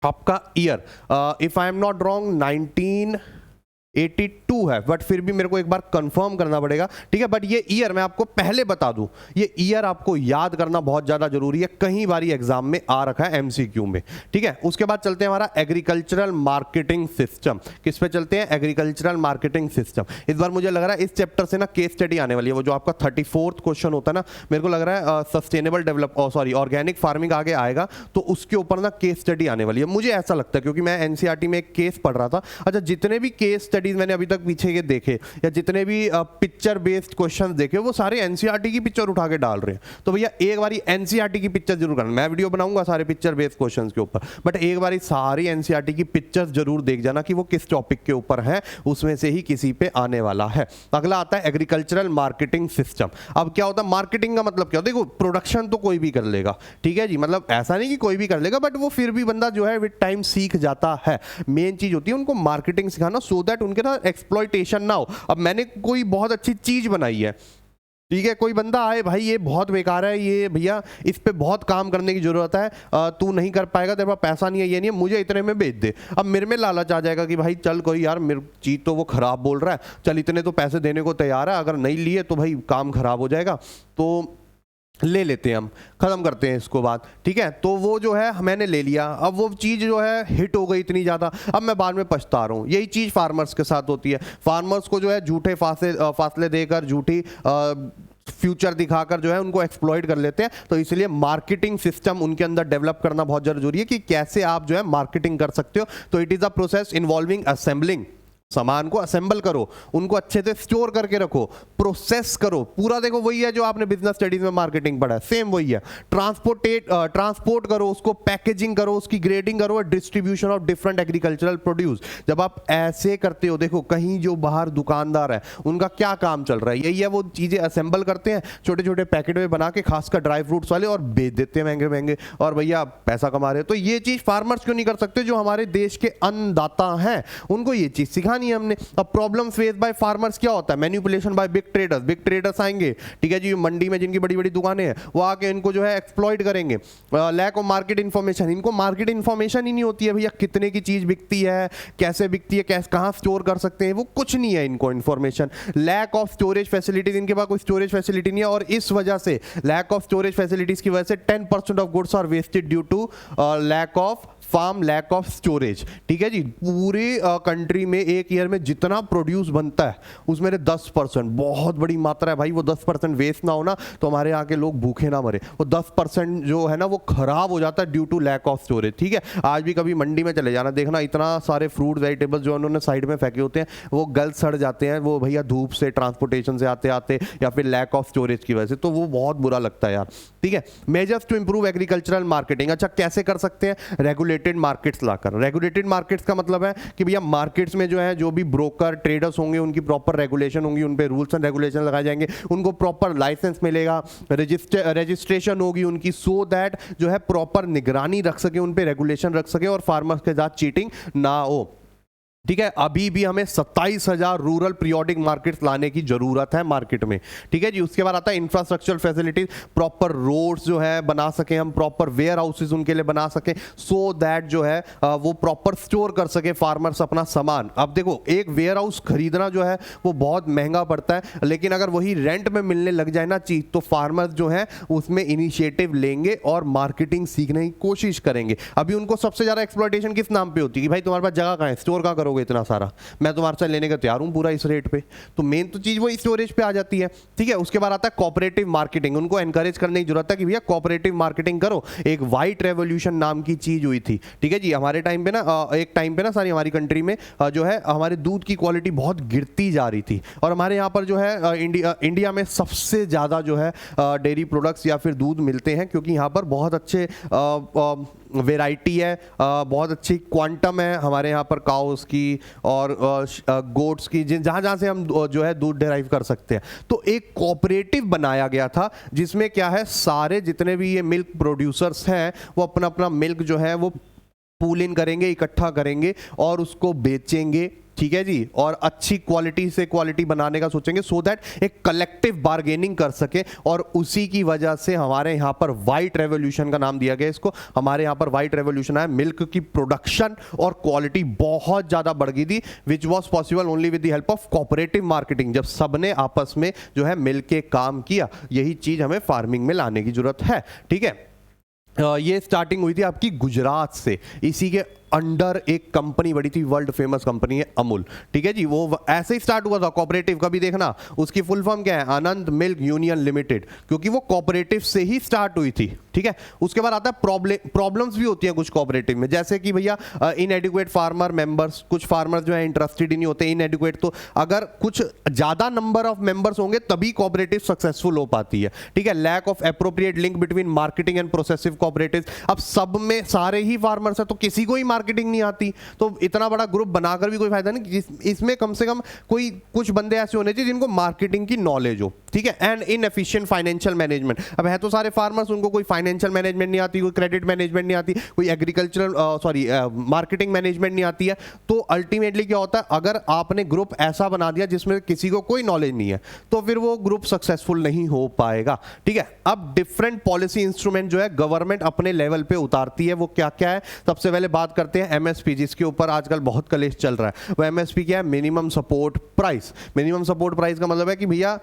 आपका year, if I am not wrong 1982 है, बट फिर भी मेरे को एक बार कंफर्म करना पड़ेगा, ठीक है। बट ये ईयर मैं आपको पहले बता दूं, ये ईयर आपको याद करना बहुत ज्यादा जरूरी है, कई बारी एग्जाम में आ रखा है एमसीक्यू में, ठीक है। उसके बाद चलते हैं हमारा एग्रीकल्चरल मार्केटिंग सिस्टम। किस पे चलते हैं, एग्रीकल्चरल मार्केटिंग सिस्टम। इस बार मुझे लग रहा है इस चैप्टर से ना केस स्टडी आने वाली है, वो जो आपका 34th क्वेश्चन होता है ना, मेरे को लग रहा है सस्टेनेबल ऑर्गेनिक फार्मिंग आगे आएगा, तो उसके ऊपर ना केस स्टडी आने वाली है, मुझे ऐसा लगता है, क्योंकि मैं एनसीईआरटी में एक केस पढ़ रहा था। अच्छा, जितने भी केस स्टडीज मैंने अभी तक पीछे के देखे, या जितने भी पिक्चर बेस्ड क्वेश्चंस देखे, वो सारे एनसीईआरटी की पिक्चर उठा के डाल रहे हैं। तो भैया एक बारी एनसीईआरटी की पिक्चर जरूर करना, मैं वीडियो बनाऊंगा सारे पिक्चर बेस्ड क्वेश्चंस के ऊपर, बट एक बारी सारी एनसीईआरटी की पिक्चर्स जरूर देख जाना कि वो किस टॉपिक के ऊपर है, उसमें से ही किसी पे आने वाला है। अगला आता है एग्रीकल्चरल मार्केटिंग सिस्टम। अब क्या होता है मार्केटिंग का मतलब, क्या देखो, प्रोडक्शन तो कोई भी कर लेगा, ठीक है जी, मतलब ऐसा नहीं कि कोई भी कर लेगा, बट वो फिर भी बंदा जो है विद टाइम सीख जाता है। मेन चीज होती है उनको मार्केटिंग सिखाना, सो दैट उनके साथ एक्सप्लॉयटेशन ना हो। अब मैंने कोई बहुत अच्छी चीज बनाई है, ठीक है, कोई बंदा आए, भाई ये बहुत बेकार है, ये भैया इस पे बहुत काम करने की जरूरत है, तू नहीं कर पाएगा, तेरे पास पैसा नहीं है, ये नहीं है, मुझे इतने में बेच दे। अब मेरे में लालच आ जाएगा कि भाई चल कोई यार, मेरी चीज तो वो खराब बोल रहा है, चल इतने तो पैसे देने को तैयार है, अगर नहीं लिए तो भाई काम खराब हो जाएगा, तो ले लेते हैं, हम खत्म करते हैं इसको बात, ठीक है। तो वो जो है मैंने ले लिया, अब वो चीज़ जो है हिट हो गई इतनी ज़्यादा, अब मैं बाद में पछता रहा हूँ। यही चीज़ फार्मर्स के साथ होती है, फार्मर्स को जो है झूठे फासले देकर, झूठी फ्यूचर दिखाकर जो है उनको एक्सप्लॉइट कर लेते हैं। तो इसलिए मार्केटिंग सिस्टम उनके अंदर डेवलप करना बहुत जरूरी है कि कैसे आप जो है मार्केटिंग कर सकते हो। तो it is a process involving assembling, सामान को असेंबल करो, उनको अच्छे से स्टोर करके रखो, प्रोसेस करो, पूरा देखो वही है जो आपने बिजनेस स्टडीज में मार्केटिंग पढ़ा है, सेम वही है। ट्रांसपोर्ट करो उसको, पैकेजिंग करो उसकी, ग्रेडिंग करो, distribution of different agricultural produce. जब आप ऐसे करते हो, देखो कहीं जो बाहर दुकानदार है उनका क्या काम चल रहा है, यही है, वो चीजें असेंबल करते हैं छोटे छोटे पैकेट में बना के, खासकर ड्राई फ्रूट्स वाले, और बेच देते हैं महंगे महंगे, और भैया पैसा कमा रहे हैं। तो ये चीज फार्मर्स क्यों नहीं कर सकते, जो हमारे देश के अन्नदाता हैं उनको ये चीज सिखानी है हमने। अब प्रॉब्लम फेस बाय फार्मर्स क्या होता है, manipulation by big traders. Big traders आएंगे, ठीक है जी, मंडी में जिनकी बड़ी बड़ी दुकानें हैं वो आके इनको जो है एक्सप्लॉइट करेंगे। लैक ऑफ मार्केट इन्फॉर्मेशन, इनको मार्केट इन्फॉर्मेशन ही नहीं होती है भैया, कितने की चीज बिकती है, कैसे बिकती है, कैसे कहां स्टोर कर सकते हैं, वो कुछ नहीं है इनको information. Lack of storage facilities, इनके पास कोई स्टोरेज फैसिलिटी नहीं है, और इस वजह से लैक ऑफ स्टोरेज फैसिलिटीज की वजह से 10% of goods are wasted due to lack of farm, lack of storage. ठीक है जी, पूरे कंट्री में एक ईयर में जितना प्रोड्यूस बनता है उसमें 10%, बहुत बड़ी मात्रा है भाई, वो 10% वेस्ट ना होना तो हमारे यहाँ के लोग भूखे ना मरे। वो 10% जो है ना वो खराब हो जाता है due to lack of storage. ठीक है, आज भी कभी मंडी में चले जाना, देखना इतना सारे फ्रूट वेजिटेबल्स जो उन्होंने साइड में फेंके होते हैं वो गल सड़ जाते हैं, वो भैया धूप से, ट्रांसपोर्टेशन से आते आते, या फिर लैक ऑफ स्टोरेज की वजह से, तो वो बहुत बुरा लगता है यार। ठीक है, measures to improve agricultural marketing, अच्छा कैसे कर सकते हैं, रेगुलेटेड मार्केट्स लाकर। रेगुलेटेड मार्केट्स का मतलब है कि भैया मार्केट्स में जो है जो भी ब्रोकर ट्रेडर्स होंगे उनकी प्रॉपर रेगुलेशन होंगी, उन पे रूल्स एंड रेगुलेशन लगाए जाएंगे, उनको प्रॉपर लाइसेंस मिलेगा, रजिस्ट्रेशन होगी उनकी, सो दैट जो है प्रॉपर निगरानी रख सके, उन पे रेगुलेशन रख सके और फार्मर्स के साथ चीटिंग ना हो। ठीक है, अभी भी हमें 27,000 रूरल पीरियोडिक मार्केट्स लाने की जरूरत है मार्केट में। ठीक है जी, उसके बाद आता है इंफ्रास्ट्रक्चर फैसिलिटीज, प्रॉपर रोड्स जो है बना सके हम, प्रॉपर वेयर हाउसेज उनके लिए बना सके, सो दैट जो है वो प्रॉपर स्टोर कर सके फार्मर्स अपना सामान। अब देखो एक वेयर हाउस खरीदना जो है वो बहुत महंगा पड़ता है, लेकिन अगर वही रेंट में मिलने लग जाए ना चीज, तो फार्मर्स जो है उसमें इनिशिएटिव लेंगे और मार्केटिंग सीखने की कोशिश करेंगे। अभी उनको सबसे ज्यादा एक्सप्लॉयटेशन किस नाम पे होती है कि भाई तुम्हारे पास जगह कहाँ है, स्टोर कहाँ करोगे इतना सारा, मैं तुम्हारे से लेने का तैयार हूं पूरा इस रेट पे। तो मेन तो चीज वो स्टोरेज पे आ जाती है। ठीक है, उसके बाद आता है कोऑपरेटिव मार्केटिंग, उनको एनकरेज करने की जरूरत है कि भैया कोऑपरेटिव मार्केटिंग करो। एक व्हाइट रेवोल्यूशन नाम की चीज हुई थी। ठीक है जी, हमारे टाइम पे ना एक टाइम पे ना सारी हमारी कंट्री में जो है हमारे दूध की क्वालिटी बहुत गिरती जा रही थी, और हमारे यहाँ पर जो है इंडिया में सबसे ज्यादा जो है डेयरी प्रोडक्ट्स या फिर दूध मिलते हैं, क्योंकि यहाँ पर बहुत अच्छे वेराइटी है, बहुत अच्छी क्वांटम है हमारे यहाँ पर काउस की और गोट्स की, जहाँ जहाँ से हम जो है दूध डिराइव कर सकते हैं। तो एक कोऑपरेटिव बनाया गया था जिसमें क्या है, सारे जितने भी ये मिल्क प्रोड्यूसर्स हैं वो अपना अपना मिल्क जो है वो पूल इन करेंगे, इकट्ठा करेंगे और उसको बेचेंगे। ठीक है जी, और अच्छी क्वालिटी से क्वालिटी बनाने का सोचेंगे, सो दैट एक कलेक्टिव बार्गेनिंग कर सके। और उसी की वजह से हमारे यहाँ पर व्हाइट रेवोल्यूशन का नाम दिया गया इसको। हमारे यहाँ पर व्हाइट रेवोल्यूशन है, मिल्क की प्रोडक्शन और क्वालिटी बहुत ज्यादा बढ़ गई थी, which was possible only with the help of cooperative marketing. जब सबने आपस में जो है मिल के काम किया, यही चीज हमें फार्मिंग में लाने की जरूरत है। ठीक है, ये स्टार्टिंग हुई थी आपकी गुजरात से, इसी के अंडर एक कंपनी बड़ी थी, वर्ल्ड फेमस कंपनी है अमूल। ठीक है जी, वो ऐसे ही स्टार्ट हुआ था कोऑपरेटिव का भी। देखना उसकी फुल फॉर्म क्या है, आनंद मिल्क यूनियन लिमिटेड, क्योंकि वो कोऑपरेटिव से ही स्टार्ट हुई थी। ठीक है, उसके बाद आता है प्रॉब्लम्स भी होती हैं कुछ कोऑपरेटिव में, जैसे कि भैया इनएडिक्वेट फार्मर मेंबर्स, कुछ फार्मर्स जो है इंटरेस्टेड ही नहीं होते, इनएडिक्वेट। तो अगर कुछ ज्यादा नंबर ऑफ मेंबर्स होंगे तभी कोऑपरेटिव सक्सेसफुल हो पाती है। ठीक है, lack of appropriate link between marketing and processive cooperative. अब सब में सारे ही फार्मर्स है तो किसी को ही मार्केटिंग नहीं आती, तो इतना बड़ा ग्रुप बनाकर भी कोई फायदा नहीं। इसमें कम से कम कोई कुछ बंदे ऐसे होने चाहिए जिनको मार्केटिंग की नॉलेज हो। ठीक है, एंड इनएफिशिएंट फाइनेंशियल मैनेजमेंट। अब है तो सारे फार्मर्स, उनको कोई फाइनेंशियल मैनेजमेंट नहीं आती, कोई क्रेडिट मैनेजमेंट नहीं आती, कोई एग्रीकल्चरल मार्केटिंग मैनेजमेंट नहीं आती है। तो अल्टीमेटली क्या होता है, अगर आपने ग्रुप ऐसा बना दिया जिसमें किसी को कोई नॉलेज नहीं है, तो फिर वो ग्रुप सक्सेसफुल नहीं हो पाएगा। ठीक है, अब डिफरेंट पॉलिसी इंस्ट्रूमेंट जो है गवर्नमेंट अपने लेवल पे उतारती है, वो क्या क्या है। सबसे पहले बात करते करते हैं एमएसपी, जिसके ऊपर आजकल बहुत कलेश चल रहा है। वो एमएसपी क्या है? Minimum support price. Minimum support price का मतलब है कि भैया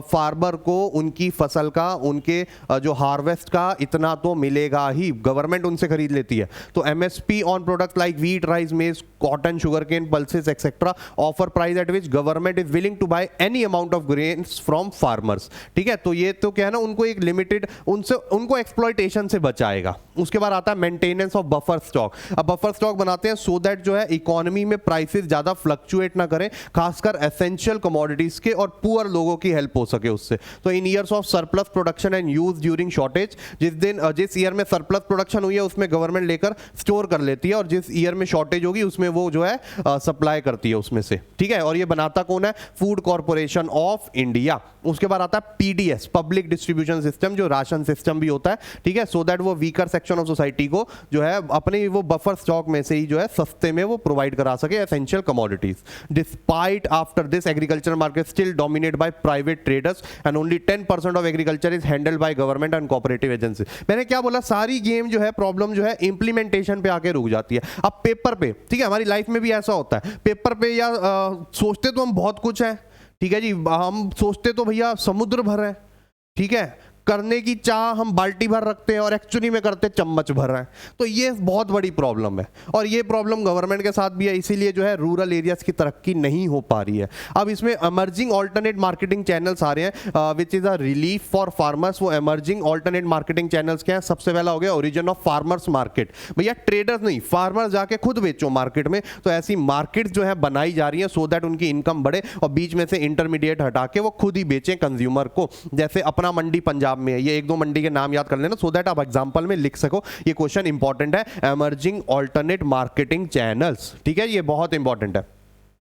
फार्मर को उनकी फसल का, उनके जो हार्वेस्ट का इतना तो मिलेगा ही, गवर्नमेंट उनसे खरीद लेती है। तो MSP on product like wheat, rice, maize, cotton, sugarcane, pulses etcetera offer price at which government is willing to buy any amount of grains from farmers. ठीक है, तो ये तो क्या है ना, उनको एक लिमिटेड, उनसे उनको एक्सप्लॉयटेशन से बचाएगा। उसके बाद आता है मेंटेनेंस ऑफ बफर स्टॉक। अब बफर स्टॉक बनाते हैं सो दैट जो है इकोनॉमी में प्राइसेस ज्यादा फ्लक्चुएट ना करें, खासकर एसेंशियल कमोडिटीज के, और पुअर लोगों की हेल्प हो सके उससे। तो इन years of surplus production and use during shortage, जिस ईयर में सरप्लस प्रोडक्शन हुई है उसमें गवर्नमेंट लेकर स्टोर कर लेती है, और जिस ईयर में शॉर्टेज होगी उसमें वो जो है सप्लाई करती है उसमें से। ठीक है, और ये बनाता कौन है? Food corporation of India. उसके बाद आता है पीडीएस, पब्लिक डिस्ट्रीब्यूशन सिस्टम, जो राशन सिस्टम भी होता है। ठीक है, सो दैट वो वीकर सेक्शन ऑफ सोसाइटी को जो है अपने वो बफर स्टॉक में से ही जो है सस्ते में वो प्रोवाइड करा सके essential commodities. Despite after this agriculture market still dominate by private traders and only 10% of agriculture is handled by government and cooperative agency. मैंने क्या बोला, सारी गेम जो है, प्रॉब्लम जो है इंप्लीमेंटेशन पे आके रुक जाती है। अब पेपर पे, ठीक है, हमारी लाइफ में भी ऐसा होता है, पेपर पे या सोचते तो हम बहुत कुछ है, ठीक है जी, हम सोचते तो भैया समुद्र भर है, ठीक है, करने की चाह हम बाल्टी भर रखते हैं और एक्चुअली में करते चम्मच भर रहे हैं। तो ये बहुत बड़ी प्रॉब्लम है, और ये प्रॉब्लम गवर्नमेंट के साथ भी है, इसीलिए जो है रूरल एरियाज की तरक्की नहीं हो पा रही है। अब इसमें एमर्जिंग ऑल्टरनेट मार्केटिंग चैनल्स आ रहे हैं which is a relief for farmers. वो एमर्जिंग ऑल्टरनेट मार्केटिंग चैनल्स क्या है? सबसे पहला हो गया ओरिजिन ऑफ फार्मर्स मार्केट। भैया ट्रेडर्स नहीं, फार्मर्स जाके खुद बेचो मार्केट में। तो ऐसी मार्केट जो है बनाई जा रही है सो दैट उनकी इनकम बढ़े, और बीच में से इंटरमीडिएट हटा के वो खुद ही बेचें कंज्यूमर को। जैसे अपना मंडी पंजाब में है, ये एक दो मंडी के नाम याद कर लेना सो दैट आप एग्जांपल में लिख सको। ये क्वेश्चन इंपॉर्टेंट है, एमर्जिंग ऑल्टरनेट मार्केटिंग चैनल्स। ठीक है, ये बहुत इंपॉर्टेंट है,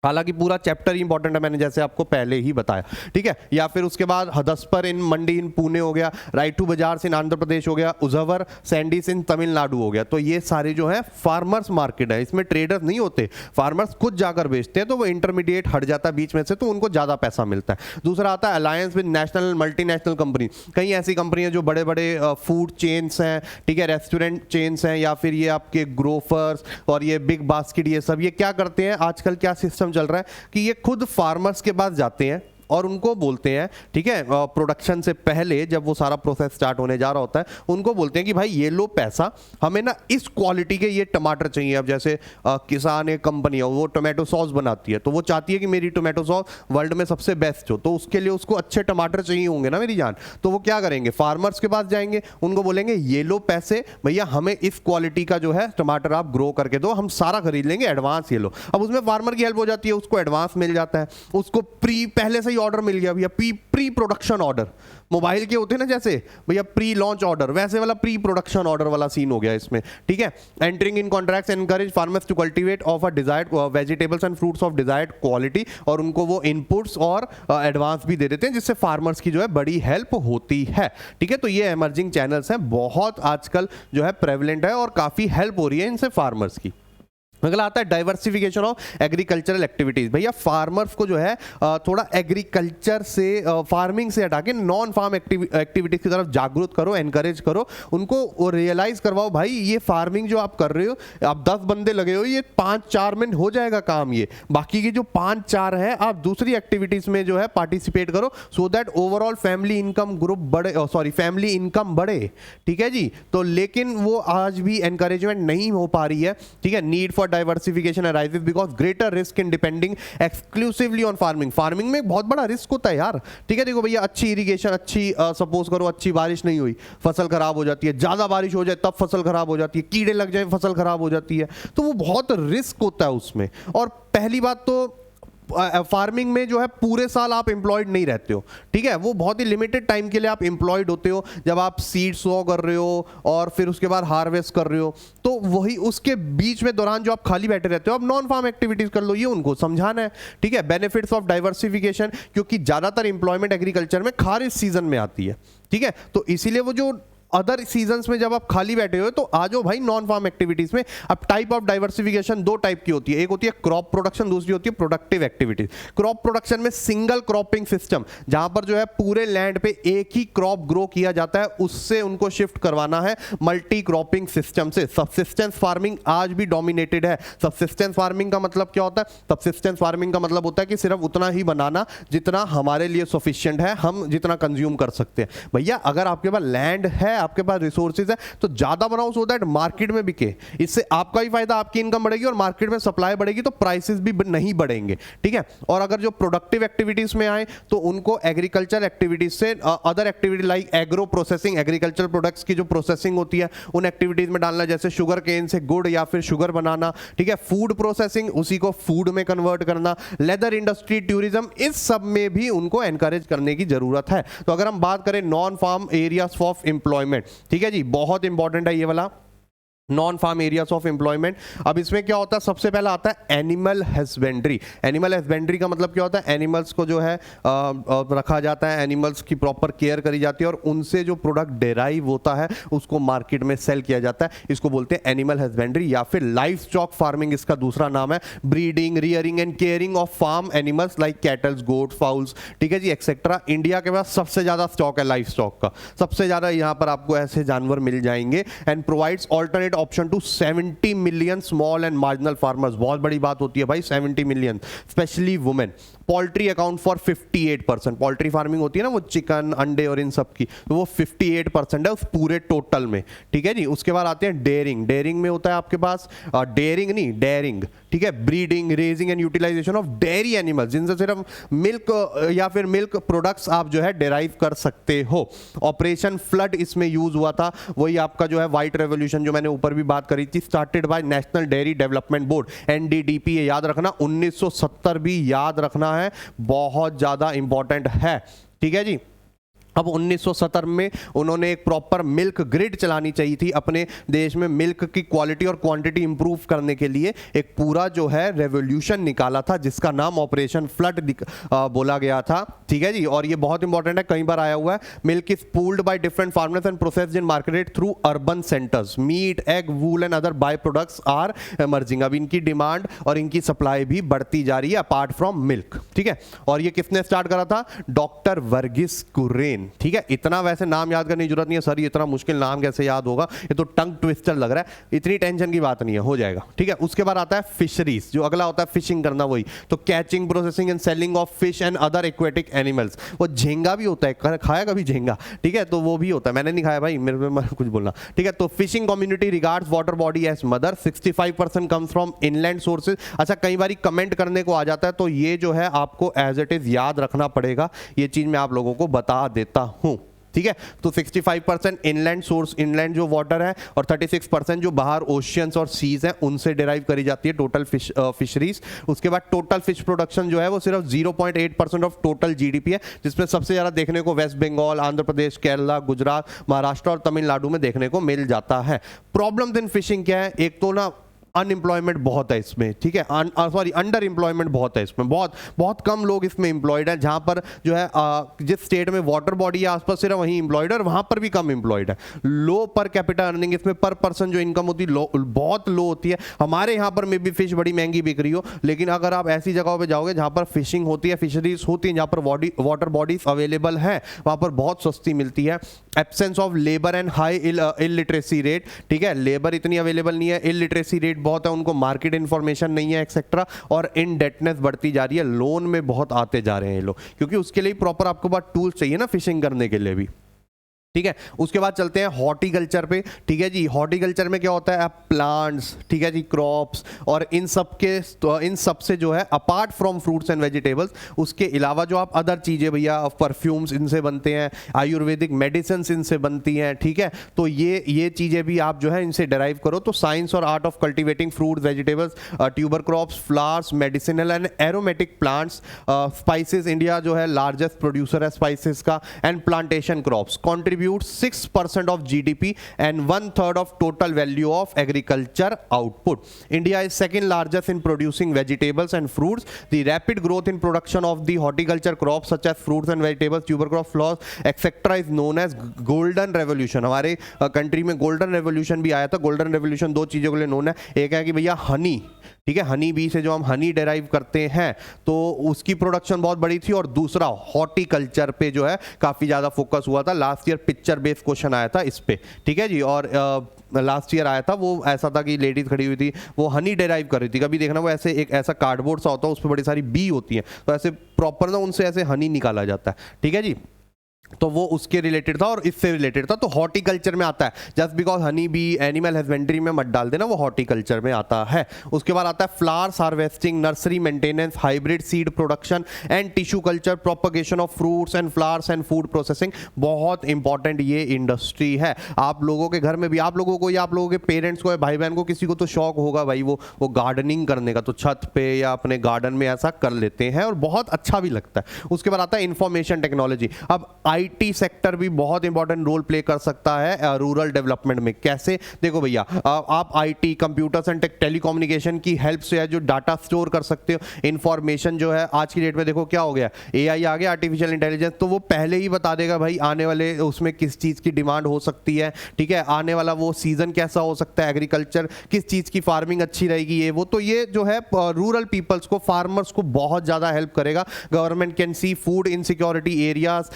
हालांकि पूरा चैप्टर ही इंपॉर्टेंट है, मैंने जैसे आपको पहले ही बताया। ठीक है, या फिर उसके बाद हदस्पर इन मंडी इन पुणे हो गया, राइट टू बाजार इन आंध्र प्रदेश हो गया, उजवर सैंडीस इन तमिलनाडु हो गया। तो ये सारे जो है फार्मर्स मार्केट है, इसमें ट्रेडर्स नहीं होते, फार्मर्स खुद जाकर बेचते हैं, तो वो इंटरमीडिएट हट जाता है बीच में से, तो उनको ज्यादा पैसा मिलता है। दूसरा आता है alliance with national multinational company. कई ऐसी कंपनियां जो बड़े बड़े फूड चेन्स हैं, ठीक है, रेस्टोरेंट चेन्स हैं, या फिर ये आपके ग्रोफर्स और ये बिग बास्केट, ये सब ये क्या करते हैं, आजकल क्या सिस्टम चल रहा है कि ये खुद फार्मर्स के पास जाते हैं और उनको बोलते हैं, ठीक है, प्रोडक्शन से पहले जब वो सारा प्रोसेस स्टार्ट होने जा रहा होता है, उनको बोलते हैं कि भाई ये लो पैसा, हमें ना इस क्वालिटी के ये टमाटर चाहिए। अब जैसे किसान एक कंपनी है, वो टोमेटो सॉस बनाती है, तो वो चाहती है कि मेरी टोमेटो सॉस वर्ल्ड में सबसे बेस्ट हो, तो उसके लिए उसको अच्छे टमाटर चाहिए होंगे ना मेरी जान। तो वो क्या करेंगे, फार्मर्स के पास जाएंगे, उनको बोलेंगे ये लो पैसे, भैया हमें इस क्वालिटी का जो है टमाटर आप ग्रो करके दो, हम सारा खरीद लेंगे, एडवांस ये लो। अब उसमें फार्मर की हेल्प हो जाती है, उसको एडवांस मिल जाता है, उसको पहले से ऑर्डर मिल गया भैया, प्री प्रोडक्शन ऑर्डर। मोबाइल के होते हैं ना जैसे भैया प्री लॉन्च ऑर्डर, वैसे वाला प्री प्रोडक्शन ऑर्डर वाला सीन हो गया इसमें। ठीक है, entering in contracts encourage farmers to cultivate of a desired vegetables and fruits of desired quality, और उनको वो इनपुट्स और एडवांस भी दे देते हैं, जिससे फार्मर्स की जो है बड़ी हेल्प होती है। ठीक है, तो ये एमर्जिंग चैनल्स हैं, बहुत आजकल जो है प्रेवलेंट है और काफी हेल्प हो रही है इनसे फार्मर्स की। अगला आता है डाइवर्सिफिकेशन ऑफ एग्रीकल्चरल एक्टिविटीज। भैया फार्मर्स को जो है थोड़ा एग्रीकल्चर से, फार्मिंग से हटा के नॉन फार्म एक्टिविटीज की तरफ जागरूक करो, एनकरेज करो, उनको रियलाइज करवाओ भाई ये फार्मिंग जो आप कर रहे हो, आप 10 बंदे लगे हो, ये 5-4 में हो जाएगा काम, ये बाकी की जो 5-4 है आप दूसरी एक्टिविटीज में जो है पार्टिसिपेट करो, सो that overall family income group बढ़े, फैमिली इनकम बढ़े। ठीक है जी, तो लेकिन वो आज भी एनकरेजमेंट नहीं हो पा रही है। ठीक है, need for diversification arises because greater risk in depending exclusively on farming. Farming में बहुत बड़ा रिस्क होता है यार। ठीक है, देखो भैया अच्छी इरिगेशन, अच्छी सपोज करो अच्छी बारिश नहीं हुई, फसल खराब हो जाती है, ज्यादा बारिश हो जाए तब फसल खराब हो जाती है, कीड़े लग जाए फसल खराब हो जाती है, तो वो बहुत रिस्क होता है उसमें। और पहली बात तो फार्मिंग में जो है पूरे साल आप एम्प्लॉयड नहीं रहते हो। ठीक है, वो बहुत ही लिमिटेड टाइम के लिए आप एम्प्लॉयड होते हो, जब आप सीड सो कर रहे हो और फिर उसके बाद हार्वेस्ट कर रहे हो, तो वही उसके बीच में दौरान जो आप खाली बैठे रहते हो आप नॉन फार्म एक्टिविटीज कर लो, ये उनको समझाना है। ठीक है, बेनिफिट्स ऑफ डाइवर्सिफिकेशन, क्योंकि ज्यादातर एम्प्लॉयमेंट एग्रीकल्चर में खारिज सीजन में आती है। ठीक है, तो इसीलिए वो जो अदर सीजन्स में जब आप खाली बैठे हो तो आ जाओ भाई नॉन फार्म एक्टिविटीज में। अब टाइप ऑफ डाइवर्सिफिकेशन दो टाइप की होती है, एक होती है क्रॉप प्रोडक्शन, दूसरी होती है प्रोडक्टिव एक्टिविटीज। क्रॉप प्रोडक्शन में सिंगल क्रॉपिंग सिस्टम, जहां पर जो है पूरे लैंड पे एक ही क्रॉप ग्रो किया जाता है, उससे उनको शिफ्ट करवाना है मल्टी क्रॉपिंग सिस्टम से। सबसिस्टेंस फार्मिंग आज भी डोमिनेटेड है। सबसिस्टेंस फार्मिंग का मतलब क्या होता है? सबसिस्टेंस फार्मिंग का मतलब होता है कि सिर्फ उतना ही बनाना जितना हमारे लिए सफिशिएंट है, हम जितना कंज्यूम कर सकते हैं। भैया अगर आपके पास लैंड है, आपके पास रिसोर्सेज है, तो ज्यादा बनाओ सो दैट मार्केट में बिके। इससे आपका ही फायदा, आपकी इनकम बढ़ेगी और मार्केट में सप्लाई बढ़ेगी तो प्राइसेस भी नहीं बढ़ेंगे, ठीक है। और अगर जो प्रोडक्टिव एक्टिविटीज में आए तो उनको एग्रीकल्चर एक्टिविटीज से other activity like agro processing, agriculture products की जो प्रोसेसिंग होती है उन एक्टिविटीज में डालना, जैसे शुगर केन से गुड़ या फिर शुगर बनाना, ठीक है। फूड प्रोसेसिंग, उसी को फूड में कन्वर्ट करना, लेदर इंडस्ट्री, टूरिज्म, इस सब में भी उनको एनकरेज करने की जरूरत है। तो अगर हम बात करें non farm areas of employment, ठीक है जी, बहुत इंपॉर्टेंट है ये वाला non farm areas of employment. अब इसमें क्या होता है? सबसे पहला आता है एनिमल हस्बेंड्री। एनिमल हस्बेंड्री का मतलब क्या होता है? एनिमल्स को जो है रखा जाता है, एनिमल्स की प्रॉपर केयर करी जाती है और उनसे जो प्रोडक्ट डेराइव होता है उसको मार्केट में सेल किया जाता है। इसको बोलते हैं एनिमल हस्बेंड्री या फिर लाइफ स्टॉक फार्मिंग, इसका दूसरा नाम है। Breeding, rearing and caring of farm animals like cattles, goats, fowls, ठीक है जी, एक्सेट्रा। इंडिया के पास सबसे ज्यादा स्टॉक है लाइफ स्टॉक का, सबसे ज्यादा यहाँ पर आपको ऐसे जानवर मिल जाएंगे। And provides alternate option to 70 million small and marginal farmers. बहुत बड़ी बात होती है भाई, 70 million, specially women. Poultry account for 58%। Poultry farming होती है ना, वो चिकन, अंडे और इन सब की, तो वो 58% है उस पूरे टोटल में, ठीक है जी। उसके बाद आते हैं डेयरिंग। डेयरिंग में होता है आपके पास डेयरिंग नहीं, डेयरिंग, ठीक है, breeding, raising and utilisation of dairy animals, जिनसे सिर्फ मिल्क या फिर मिल्क प्रोडक्ट्स आप जो है डेराइव कर सकते हो। ऑपरेशन फ्लड इसमें यूज हुआ था, वही आपका जो है व्हाइट रेवोल्यूशन जो मैंने ऊपर भी बात करी थी, started by national dairy development board, NDDP, ये याद रखना। 1970 भी याद रखना है, बहुत ज्यादा इंपॉर्टेंट है, ठीक है जी। अब 1970 में उन्होंने एक प्रॉपर मिल्क ग्रिड चलानी चाहिए थी अपने देश में, मिल्क की क्वालिटी और क्वांटिटी इंप्रूव करने के लिए एक पूरा जो है रेवोल्यूशन निकाला था, जिसका नाम ऑपरेशन फ्लड बोला गया था, ठीक है जी। और ये बहुत इंपॉर्टेंट है, कई बार आया हुआ है। Milk is pooled by different farmers and processed in marketed through urban centres. Meat, egg, wool and other by products are emerging. अब इनकी डिमांड और इनकी सप्लाई भी बढ़ती जा रही है अपार्ट फ्रॉम मिल्क, ठीक है। और ये किसने स्टार्ट करा था? डॉक्टर वर्गीस कुरियन, ठीक है। इतना वैसे नाम याद करने की जरूरत नहीं है सर, ये इतना मुश्किल नाम कैसे याद होगा, ये तो टंग ट्विस्टर लग रहा है, इतनी टेंशन की बात नहीं है, हो जाएगा, ठीक है। उसके बाद आता है फिशरीज, जो अगला होता है फिशिंग करना, वही तो catching, processing and selling of fish and other aquatic animals. वो झींगा भी होता है, खाया कभी झींगा? ठीक है, तो वो भी होता है, मैंने नहीं खाया भाई, मेरे में कुछ बोलना, ठीक है। तो fishing community regards water body as mother. 65% comes from inland sources. अच्छा, कई बार कमेंट करने को आ जाता है, तो ये जो है आपको एज इट इज याद रखना पड़ेगा, ये चीज मैं आप लोगों को बता देता हूं, ठीक है। तो 65% इनलैंड सोर्स, इनलैंड जो वाटर है, और 36% जो बाहर ओशियंस और सीज हैं उनसे डिराइव करी जाती है टोटल फिशरीज। उसके बाद टोटल फिश प्रोडक्शन जो है वो सिर्फ 0.8% ऑफ टोटल जीडीपी है, जिसमें सबसे ज्यादा देखने को वेस्ट बंगाल, आंध्र प्रदेश, केरला, गुजरात, महाराष्ट्र और तमिलनाडु में देखने को मिल जाता है। प्रॉब्लम्स इन फिशिंग क्या है? एक तो ना अनएम्प्लॉयमेंट बहुत है इसमें, ठीक है, सॉरी अंडर एम्प्लॉयमेंट बहुत है इसमें, बहुत कम लोग इसमें एम्प्लॉयड हैं। जहां पर जो है जिस स्टेट में वाटर बॉडी है आसपास सिर्फ वहीं एम्प्लॉयड है, और वहां पर भी कम एम्प्लॉयड है। लो पर कैपिटल अर्निंग, इसमें पर पर्सन जो इनकम होती है बहुत लो होती है। हमारे यहाँ पर मे बी फिश बड़ी महंगी बिक रही हो, लेकिन अगर आप ऐसी जगहों पर जाओगे जहां पर फिशिंग होती है, फिशरीज होती है, जहां पर वाटर बॉडीज अवेलेबल है, वहां पर बहुत सस्ती मिलती है। Absence of labour and high illiteracy rate, ठीक है, लेबर इतनी अवेलेबल नहीं है, इलिटरेसी रेट बहुत है, उनको मार्केट इंफॉर्मेशन नहीं है एक्सेट्रा, और इनडेटनेस बढ़ती जा रही है, लोन में बहुत आते जा रहे हैं ये लोग, क्योंकि उसके लिए प्रॉपर आपको पास टूल्स चाहिए ना फिशिंग करने के लिए भी, ठीक है। उसके बाद चलते हैं हॉर्टिकल्चर पे, ठीक है जी। हॉर्टिकल्चर में क्या होता है? प्लांट्स, ठीक है जी, क्रॉप्स, और इन सब से जो है apart from fruits and vegetables, उसके अलावा जो आप अदर चीजें भैया, परफ्यूम्स इनसे बनते हैं, आयुर्वेदिक मेडिसिन इनसे बनती हैं, ठीक है। तो ये चीजें भी आप जो है इनसे डेराइव करो। तो साइंस और art of cultivating fruit, vegetables, tuber crops, flowers, medicinal and aromatic plants, spices, India जो है लार्जेस्ट प्रोड्यूसर है स्पाइसेस का, and plantation crops contribute contributes 6% of GDP and 1/3 of total value of agriculture output. India is second largest in producing vegetables and fruits. The rapid growth in production of the horticulture crops such as fruits and vegetables, tuber crops, flowers, etc. is known as golden revolution. हमारे country में golden revolution भी आया था. Golden revolution दो चीज़ों के लिए known है. एक है कि भैया हनी, ठीक है, हनी बी से जो हम हनी डेराइव करते हैं तो उसकी प्रोडक्शन बहुत बड़ी थी, और दूसरा हॉर्टिकल्चर पे जो है काफ़ी ज़्यादा फोकस हुआ था. Last year picture based question आया था इस पे, ठीक है जी. और लास्ट ईयर आया था वो ऐसा था कि लेडीज खड़ी हुई थी, वो हनी डेराइव कर रही थी. कभी देखना वो ऐसे एक ऐसा कार्डबोर्ड सा होता है, उस पर बड़ी सारी बी होती है, तो ऐसे प्रॉपर ना उनसे ऐसे हनी निकाला जाता है, ठीक है जी. तो वो उसके रिलेटेड था और इससे रिलेटेड था. तो हॉर्टिकल्चर में आता है. Just because honey bee animal husbandry में मत डाल देना, वो हॉर्टिकल्चर में आता है. उसके बाद आता है flowers harvesting, nursery maintenance, hybrid seed production and tissue culture, propagation of fruits and flowers and food processing. बहुत इंपॉर्टेंट ये इंडस्ट्री है. आप लोगों के घर में भी, आप लोगों को या आप लोगों के पेरेंट्स को या भाई बहन को किसी को तो शौक होगा भाई वो गार्डनिंग करने का, तो छत पे या अपने गार्डन में ऐसा कर लेते हैं और बहुत अच्छा भी लगता है. उसके बाद आता है इंफॉर्मेशन टेक्नोलॉजी. अब आईटी सेक्टर भी बहुत इंपॉर्टेंट रोल प्ले कर सकता है रूरल डेवलपमेंट में. कैसे? देखो भैया, आप आईटी, कंप्यूटर्स एंड टेलीकम्युनिकेशन की हेल्प से है जो डाटा स्टोर कर सकते हो. इंफॉर्मेशन जो है आज की डेट में देखो क्या हो गया, एआई आ गया, आर्टिफिशियल इंटेलिजेंस, तो वो पहले ही बता देगा भाई आने वाले उसमें किस चीज़ की डिमांड हो सकती है, ठीक है, आने वाला वो सीजन कैसा हो सकता है, एग्रीकल्चर किस चीज़ की फार्मिंग अच्छी रहेगी, ये वो. तो ये जो है रूरल पीपल्स को, फार्मर्स को बहुत ज़्यादा हेल्प करेगा. Government can sea food insecurity areas,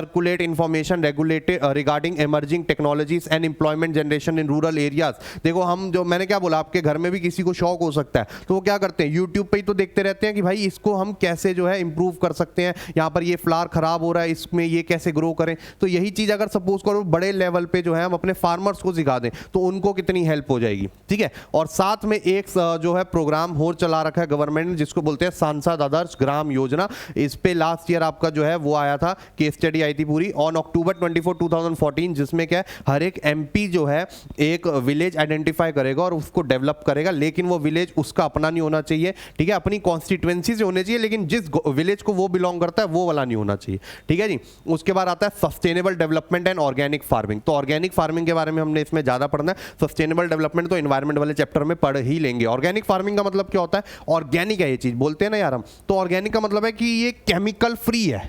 circulate information regulated regarding emerging technologies and employment generation in rural areas. देखो हम जो मैंने क्या बोला, आपके घर में भी किसी को शौक हो सकता है, तो वो क्या करते हैं, यूट्यूब पे ही तो देखते रहते हैं कि भाई इसको हम कैसे जो है इंप्रूव कर सकते हैं, यहाँ पर ये फ्लावर खराब हो रहा है, इसमें ये कैसे ग्रो करें. तो यही चीज़ अगर सपोज करो बड़े लेवल पे जो है हम अपने फार्मर्स को सिखा दें तो उनको कितनी हेल्प हो जाएगी, ठीक है. और साथ में एक जो है प्रोग्राम और चला रखा है गवर्नमेंट ने, जिसको बोलते हैं सांसद आदर्श ग्राम योजना. इस पे लास्ट ईयर आपका जो है वो आया था, केस स्टडी आई थी पूरी ऑन अक्टूबर 24, 2014, जिसमें क्या है, हर एक एमपी जो है एक विलेज आइडेंटिफाई करेगा और उसको डेवलप करेगा. लेकिन वो विलेज उसका अपना नहीं होना चाहिए, ठीक है, अपनी कॉन्स्टिट्यूएंसी से होने चाहिए, लेकिन जिस विलेज को वो बिलोंग करता है वो वाला नहीं होना चाहिए, ठीक है जी. उसके बाद आता है sustainable development and organic farming. तो ऑर्गेनिक फार्मिंग के बारे में हमने इसमें ज्यादा पढ़ना है. सस्टेनेबल डेवलपमेंट तो एनवायरमेंट वाले चैप्टर में पढ़ ही लेंगे. ऑर्गेनिक फार्मिंग का मतलब क्या होता है, ऑर्गेनिक है ये चीज, बोलते हैं ना यार हम, तो ऑर्गेनिक का मतलब है कि ये केमिकल फ्री है,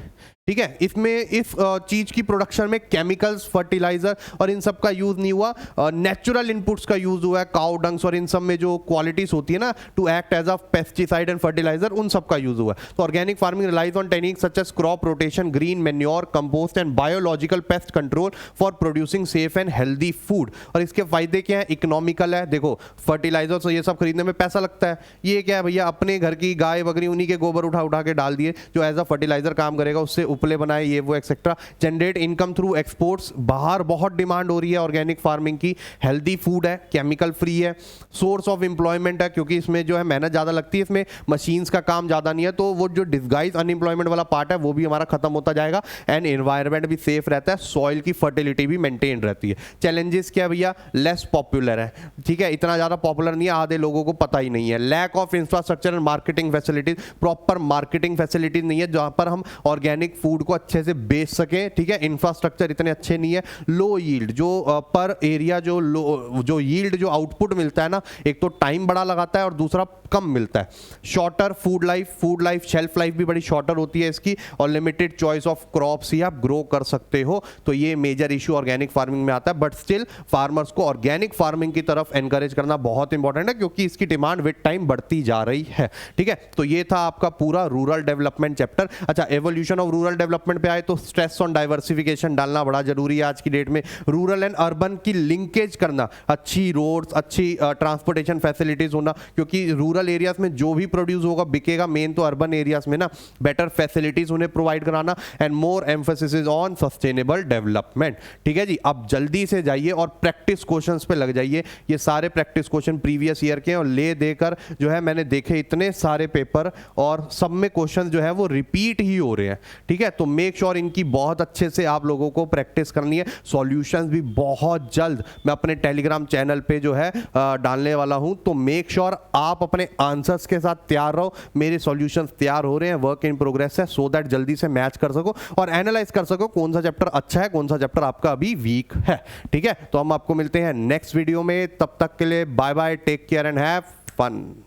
ठीक है. इसमें इस चीज की प्रोडक्शन में केमिकल्स, फर्टिलाइजर और इन सब का यूज नहीं हुआ, नेचुरल इनपुट्स का यूज हुआ है. काउ डंग्स और इन सब में जो क्वालिटीज होती है ना to act as a pesticide and fertiliser, उन सब का यूज हुआ है. तो organic farming relies on techniques such as crop rotation, green manure, compost and biological pest control for producing safe and healthy food. और इसके फायदे क्या है, इकोनॉमिकल है. देखो फर्टिलाइजर तो ये सब खरीदने में पैसा लगता है, ये क्या है भैया, अपने घर की गाय बकरी उन्हीं के गोबर उठा उठा के डाल दिए, जो एज अ फर्टिलाइजर काम करेगा, उससे उपले बनाए, ये वो etcetera. Generate income through exports. बाहर बहुत डिमांड हो रही है ऑर्गेनिक फार्मिंग की. हेल्दी फूड है, केमिकल फ्री है. सोर्स ऑफ एम्प्लॉयमेंट है, क्योंकि इसमें जो है मेहनत ज़्यादा लगती है, इसमें मशीन्स का काम ज़्यादा नहीं है, तो वो जो डिस्गाइज अनएम्प्लॉयमेंट वाला पार्ट है वो भी हमारा खत्म होता जाएगा. एंड एनवायरमेंट भी सेफ रहता है, सॉइल की फर्टिलिटी भी मेंटेन रहती है. चैलेंजेस क्या भैया, लेस पॉपुलर है, ठीक है, इतना ज़्यादा पॉपुलर नहीं है, आधे लोगों को पता ही नहीं है. Lack of infrastructure and marketing facilities. Proper marketing facilities नहीं है जहाँ पर हम ऑर्गेनिक फूड को अच्छे से बेच सके, ठीक है. इंफ्रास्ट्रक्चर इतने अच्छे नहीं है. लो यील्ड, जो पर एरिया जो यील्ड जो आउटपुट मिलता है ना, एक तो टाइम बड़ा लगाता है और दूसरा कम मिलता है. Shorter food life shelf life भी बड़ी शॉर्टर होती है इसकी, और लिमिटेड चॉइस ऑफ क्रॉप्स ही आप ग्रो कर सकते हो. तो ये मेजर इशू ऑर्गेनिक फार्मिंग में आता है. बट स्टिल फार्मर्स को ऑर्गेनिक फार्मिंग की तरफ एनकरेज करना बहुत इंपॉर्टेंट है, क्योंकि इसकी डिमांड विद टाइम बढ़ती जा रही है, ठीक है. तो ये था आपका पूरा रूरल डेवलपमेंट चैप्टर. अच्छा, एवोल्यूशन ऑफ रूरल डेवलपमेंट पे आए तो स्ट्रेस ऑन डाइवर्सिफिकेशन डालना बड़ा जरूरी है आज की डेट में. रूरल एंड अर्बन की लिंकेज करना, अच्छी रोड्स, अच्छी ट्रांसपोर्टेशन फैसिलिटीज होना, क्योंकि रूरल एरियाज में जो भी प्रोड्यूस होगा बिकेगा. मेन तो अर्बन एरियाज में ना, बेटर फैसिलिटीज उन्हें प्रोवाइड कराना. And more emphasis on sustainable development, ठीक है जी. अब जल्दी से जाइए और प्रैक्टिस क्वेश्चंस पे लग जाइए. ये सारे प्रैक्टिस क्वेश्चन प्रीवियस ईयर के, और ले देकर जो है मैंने देखे इतने सारे पेपर, और सब में क्वेश्चन जो है वो रिपीट ही हो रहे हैं, ठीक है. तो मेक श्योर इनकी बहुत अच्छे से आप लोगों को प्रैक्टिस करनी है. सॉल्यूशंस भी बहुत जल्द मैं अपने टेलीग्राम चैनल पे जो है डालने वाला हूं. तो मेक श्योर आप अपने अपने आंसर्स के साथ तैयार रहो। मेरे सॉल्यूशंस तैयार हो रहे हैं, वर्क इन प्रोग्रेस है, सो दैट जल्दी से मैच कर सको और एनालाइज कर सको कौन सा चैप्टर अच्छा है, कौन सा चैप्टर आपका अभी वीक है। ठीक है, तो हम आपको मिलते हैं नेक्स्ट वीडियो में। तब तक के लिए bye bye, take care and have fun.